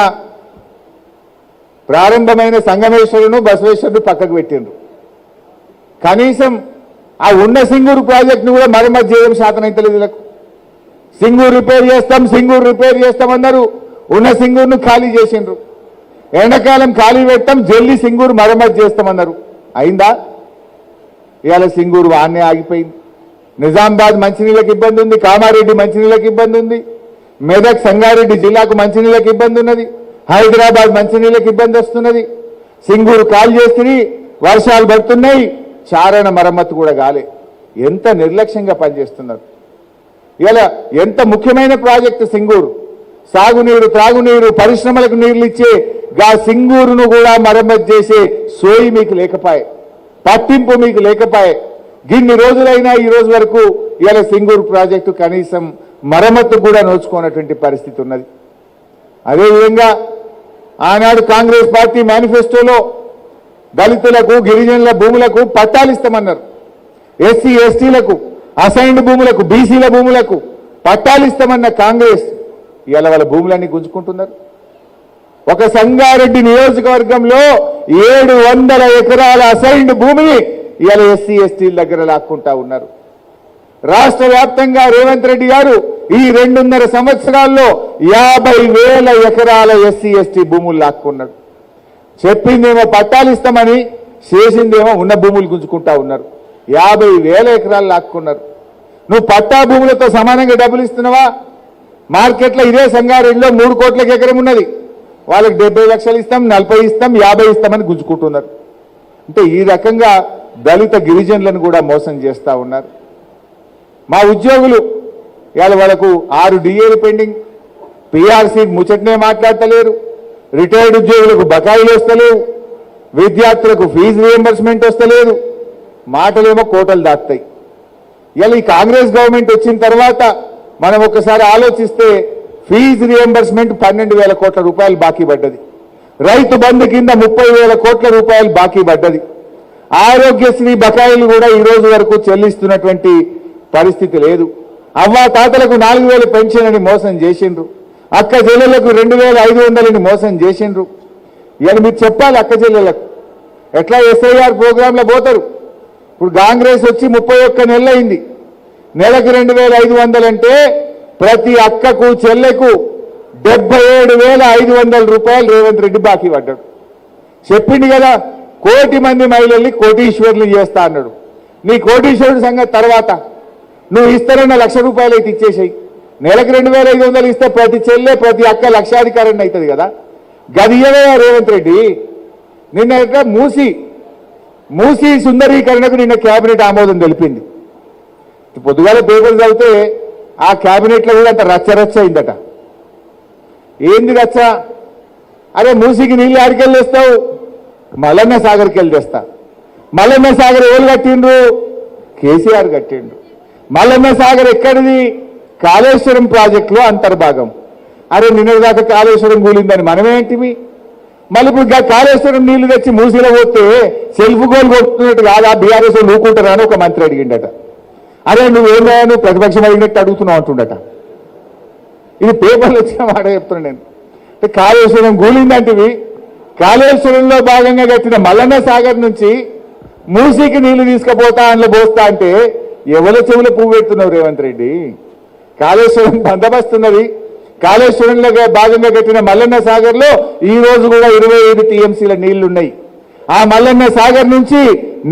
ప్రారంభమైన సంగమేశ్వరును బసవేశ్వరుడు పక్కకు పెట్టిండ్రు. కనీసం ఆ ఉన్న సింగూరు ప్రాజెక్టును కూడా మరమ్మతు చేయడం శాతనైతలేదు. వీళ్ళకు సింగూరు రిపేర్ చేస్తామన్నారు, ఉన్న సింగూరును ఖాళీ చేసిండ్రు. ఎండాకాలం ఖాళీ పెట్టాం, జల్లి సింగూరు మరమ్మతు చేస్తామన్నారు. అయిందా? ఇవాళ సింగూరు వాన్నే ఆగిపోయింది. నిజామాబాద్ మంచినీళ్ళకి ఇబ్బంది ఉంది, కామారెడ్డి మంచినీళ్ళకి ఇబ్బంది ఉంది, మెదక్ సంగారెడ్డి జిల్లాకు మంచినీళ్ళకి ఇబ్బంది ఉన్నది, హైదరాబాద్ మంచినీళ్ళకి ఇబ్బంది వస్తున్నది. సింగూరు కాల్ చేసి వర్షాలు పడుతున్నాయి, చారణ మరమ్మతు కూడా కాలే. ఎంత నిర్లక్ష్యంగా పనిచేస్తున్నారు. ఇలా ఎంత ముఖ్యమైన ప్రాజెక్టు సింగూరు, సాగునీరు, త్రాగునీరు, పరిశ్రమలకు నీళ్లు ఇచ్చే గా సింగూరును కూడా మరమ్మతు చేసే సోయి మీకు లేకపాయే, పట్టింపు మీకు లేకపాయే. గిన్ని రోజులైనా ఈ రోజు వరకు ఇలా సింగూరు ప్రాజెక్టు కనీసం మరమ్మతు కూడా నోచుకోనటువంటి పరిస్థితి ఉన్నది. అదేవిధంగా ఆనాడు కాంగ్రెస్ పార్టీ మేనిఫెస్టోలో దళితులకు, గిరిజనుల భూములకు పట్టాలిస్తామన్నారు. ఎస్సీ ఎస్టీలకు, అసైన్డ్ భూములకు, బీసీల భూములకు పట్టాలిస్తామన్న కాంగ్రెస్ ఇవాళ వాళ్ళ భూములన్నీ గుంజుకుంటున్నారు. ఒక సంగారెడ్డి నియోజకవర్గంలో 700 ఎకరాల అసైన్డ్ భూమిని ఇవాళ ఎస్సీ ఎస్టీల దగ్గర లాక్కుంటా ఉన్నారు. రాష్ట్ర వ్యాప్తంగా రేవంత్ రెడ్డి గారు ఈ 2.5 సంవత్సరాల్లో 50,000 ఎకరాల ఎస్సీ ఎస్టీ భూములు లాక్కున్నాడు. చెప్పిందేమో పట్టాలిస్తామని, చేసిందేమో ఉన్న భూములు గుంజుకుంటా ఉన్నారు. 50,000 ఎకరాలు లాక్కున్నారు. నువ్వు పట్టా భూములతో సమానంగా డబ్బులు ఇస్తున్నావా? మార్కెట్లో ఇదే సంగారెడ్డిలో 3 కోట్లకి ఎకరం ఉన్నది, వాళ్ళకి 70 లక్షలు ఇస్తాం, 40 ఇస్తాం, 50 ఇస్తామని గుంజుకుంటున్నారు. అంటే ఈ రకంగా దళిత గిరిజనులను కూడా మోసం చేస్తూ ఉన్నారు. మా ఉద్యోగులు ఇవాళ వాళ్ళకు 6 డిఏలు పెండింగ్, పిఆర్సీ ముచ్చటనే మాట్లాడతలేరు, రిటైర్డ్ ఉద్యోగులకు బకాయిలు వస్తలేవు, విద్యార్థులకు ఫీజు రియంబర్స్మెంట్ వస్తలేదు, మాటలేమో కోటలు దాటుతాయి. ఇలా ఈ కాంగ్రెస్ గవర్నమెంట్ వచ్చిన తర్వాత మనం ఒక్కసారి ఆలోచిస్తే ఫీజు రియంబర్స్మెంట్ 12,000 కోట్ల రూపాయలు బాకీ పడ్డది, రైతు బంధు కింద 30,000 కోట్ల రూపాయలు బాకీ పడ్డది, ఆరోగ్యశ్రీ బకాయిలు కూడా ఈ రోజు వరకు చెల్లిస్తున్నటువంటి పరిస్థితి లేదు. అవ్వా తాతలకు 4,000 పెన్షన్ అని మోసం చేసిండ్రు, అక్క చెల్లెలకు 2,500 మోసం చేసిండ్రు. ఇవాళ మీరు చెప్పాలి అక్క చెల్లెలకు ఎట్లా ఎస్ఐఆర్ ప్రోగ్రాంలో పోతారు. ఇప్పుడు కాంగ్రెస్ వచ్చి 31 నెలలు అయింది, నెలకు 2,500 అంటే ప్రతి అక్కకు చెల్లెకు 77,500 రూపాయలు రేవంత్ రెడ్డి బాకీ పడ్డాడు. చెప్పింది కదా 1 కోటి మంది మహిళల్ని కోటీశ్వరులు చేస్తా అన్నాడు. నీ కోటీశ్వరుడు సంగతి తర్వాత, నువ్వు ఇస్తారన్న 1,00,000 రూపాయలు అయితే ఇచ్చేసాయి. నెలకు 2,500 ఇస్తే ప్రతి చెల్లె ప్రతి అక్క లక్షాధికారిని అవుతుంది కదా. గదియవే రేవంత్ రెడ్డి. నిన్న మూసి సుందరీకరణకు నిన్న కేబినెట్ ఆమోదం తెలిపింది. పొద్దుగాల పేపర్ చదివితే ఆ కేబినెట్లో కూడా అంత రచ్చ అయిందట. ఏంది రచ్చ? అరే మూసికి నీళ్ళు ఆడికెళ్ళి తెస్తావు, మల్లన్న సాగర్కి వెళ్ళి తెస్తా. మల్లన్న సాగర్ ఎవరు కట్టిండ్రు? కేసీఆర్ కట్టిండ్రు. మల్లన్న సాగర్ ఎక్కడిది? కాళేశ్వరం ప్రాజెక్టులో అంతర్భాగం. అరే నిన్నటిదాకా కాళేశ్వరం కూలిందని మనమేంటివి? మళ్ళీ ఇప్పుడు కాళేశ్వరం నీళ్లు తెచ్చి మూసిలో పోతే సెల్ఫ్ గోల్ కొట్టుకున్నట్టు కాదా బీఆర్ఎస్ నూకుంటారా అని ఒక మంత్రి అడిగిండట. అరే నువ్వేమో నువ్వు ప్రతిపక్షం అడిగినట్టు అడుగుతున్నావు అంటుండట. ఇది పేపర్లు వచ్చిన మాట చెప్తున్నాను నేను. కాళేశ్వరం గూలిందంటివి, కాళేశ్వరంలో భాగంగా కట్టిన మల్లన్న సాగర్ నుంచి మూసీకి నీళ్లు తీసుకుపోతా అందులో పోస్తా అంటే ఎవరి చెవుల పువ్వు పెడుతున్నావు రేవంత్ రెడ్డి? కాళేశ్వరం బందోబస్తున్నది. కాళేశ్వరంలో భాగంగా కట్టిన మల్లన్న సాగర్ లో ఈ రోజు కూడా 25 టీఎంసీల నీళ్లున్నాయి. ఆ మల్లన్న సాగర్ నుంచి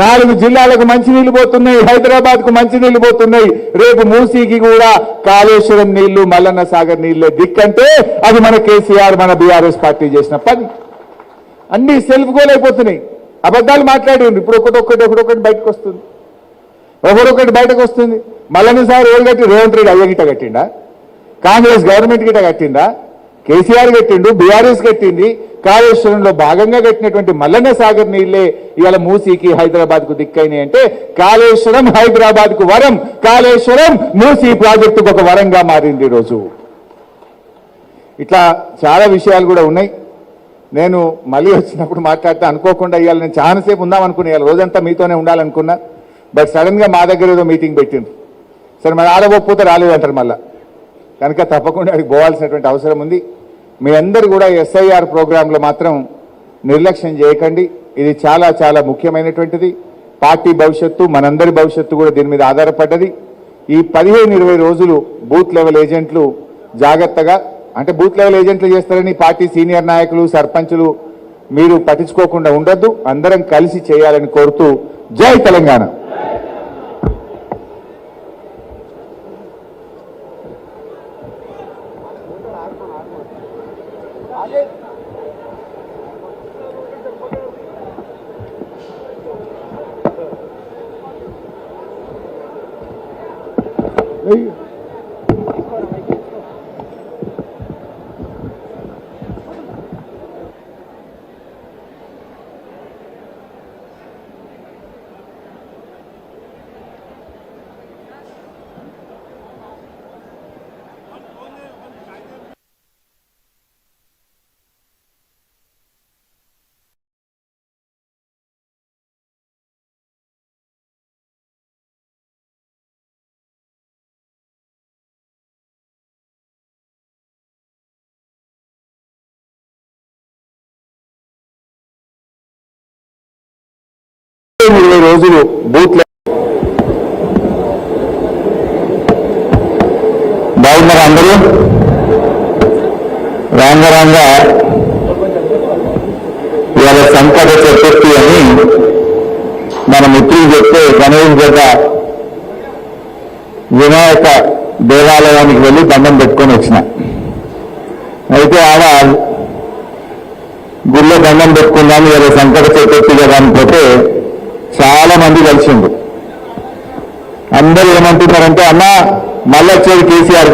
4 జిల్లాలకు మంచినీళ్లు పోతున్నాయి, హైదరాబాద్ కు మంచినీళ్లు పోతున్నాయి. రేపు మూసీకి కూడా కాళేశ్వరం నీళ్లు, మల్లన్న సాగర్ నీళ్లే దిక్కంటే అది మన కేసీఆర్, మన బీఆర్ఎస్ పార్టీ చేసిన పని. అన్ని సెల్ఫ్ గోల్ అయిపోతున్నాయి. అబద్ధాలు మాట్లాడి ఇప్పుడు ఒకటొకటి బయటకు వస్తుంది, ఒకటొకటి బయటకు వస్తుంది. మల్లన్న సాగర్ ఎవరు కట్టి? రేవంత్ రెడ్డి అయ్య గిట్ట కట్టిండా? కాంగ్రెస్ గవర్నమెంట్ గిట్ట కట్టిందా? కేసీఆర్ కట్టిండు, బీఆర్ఎస్ కట్టింది. కాళేశ్వరంలో భాగంగా కట్టినటువంటి మల్లన్న సాగర్ నీళ్లే ఇవాళ మూసీకి, హైదరాబాద్ కు దిక్కైనాయి. అంటే కాళేశ్వరం హైదరాబాద్ కు వరం, కాళేశ్వరం మూసీ ప్రాజెక్టుకు ఒక వరంగా మారింది ఈరోజు. ఇట్లా చాలా విషయాలు కూడా ఉన్నాయి. నేను మళ్ళీ వచ్చినప్పుడు మాట్లాడితే అనుకోకుండా ఇవాళ నేను చాలాసేపు ఉందాం అనుకున్నా, ఇవాళ రోజంతా మీతోనే ఉండాలనుకున్నా. బట్ సడన్ గా మా దగ్గర ఏదో మీటింగ్ పెట్టిండ్రు. సరే మరి ఆడపోతే రాలేదంటారు మళ్ళా, కనుక తప్పకుండా అక్కడికి పోవాల్సినటువంటి అవసరం ఉంది. మీ అందరూ కూడా ఎస్ఐఆర్ ప్రోగ్రాంలో మాత్రం నిర్లక్ష్యం చేయకండి. ఇది చాలా చాలా ముఖ్యమైనటువంటిది. పార్టీ భవిష్యత్తు, మనందరి భవిష్యత్తు కూడా దీని మీద ఆధారపడ్డది. ఈ 15-20 రోజులు బూత్ లెవెల్ ఏజెంట్లు జాగ్రత్తగా, అంటే బూత్ లెవెల్ ఏజెంట్లు చేస్తారని పార్టీ సీనియర్ నాయకులు, సర్పంచులు మీరు పట్టించుకోకుండా ఉండొద్దు. అందరం కలిసి చేయాలని కోరుతూ జై తెలంగాణ. రోజులు బూత్ బాగున్నారు అందరూ. రాంగ ఇవాళ సంకట చతుర్థి అని మన మిత్రులు చెప్తే గణేష్ గడ్డ వినాయక దేవాలయానికి వెళ్ళి దండం పెట్టుకొని వచ్చిన. అయితే ఆడ గుళ్ళో దండం పెట్టుకుందాము ఇవాళ సంకట చతుర్థి కదా అనుకుంటే చాలా మంది కలిసిండు. అందరూ ఏమంటున్నారంటే అన్న మళ్ళీ వచ్చేది కేసీఆర్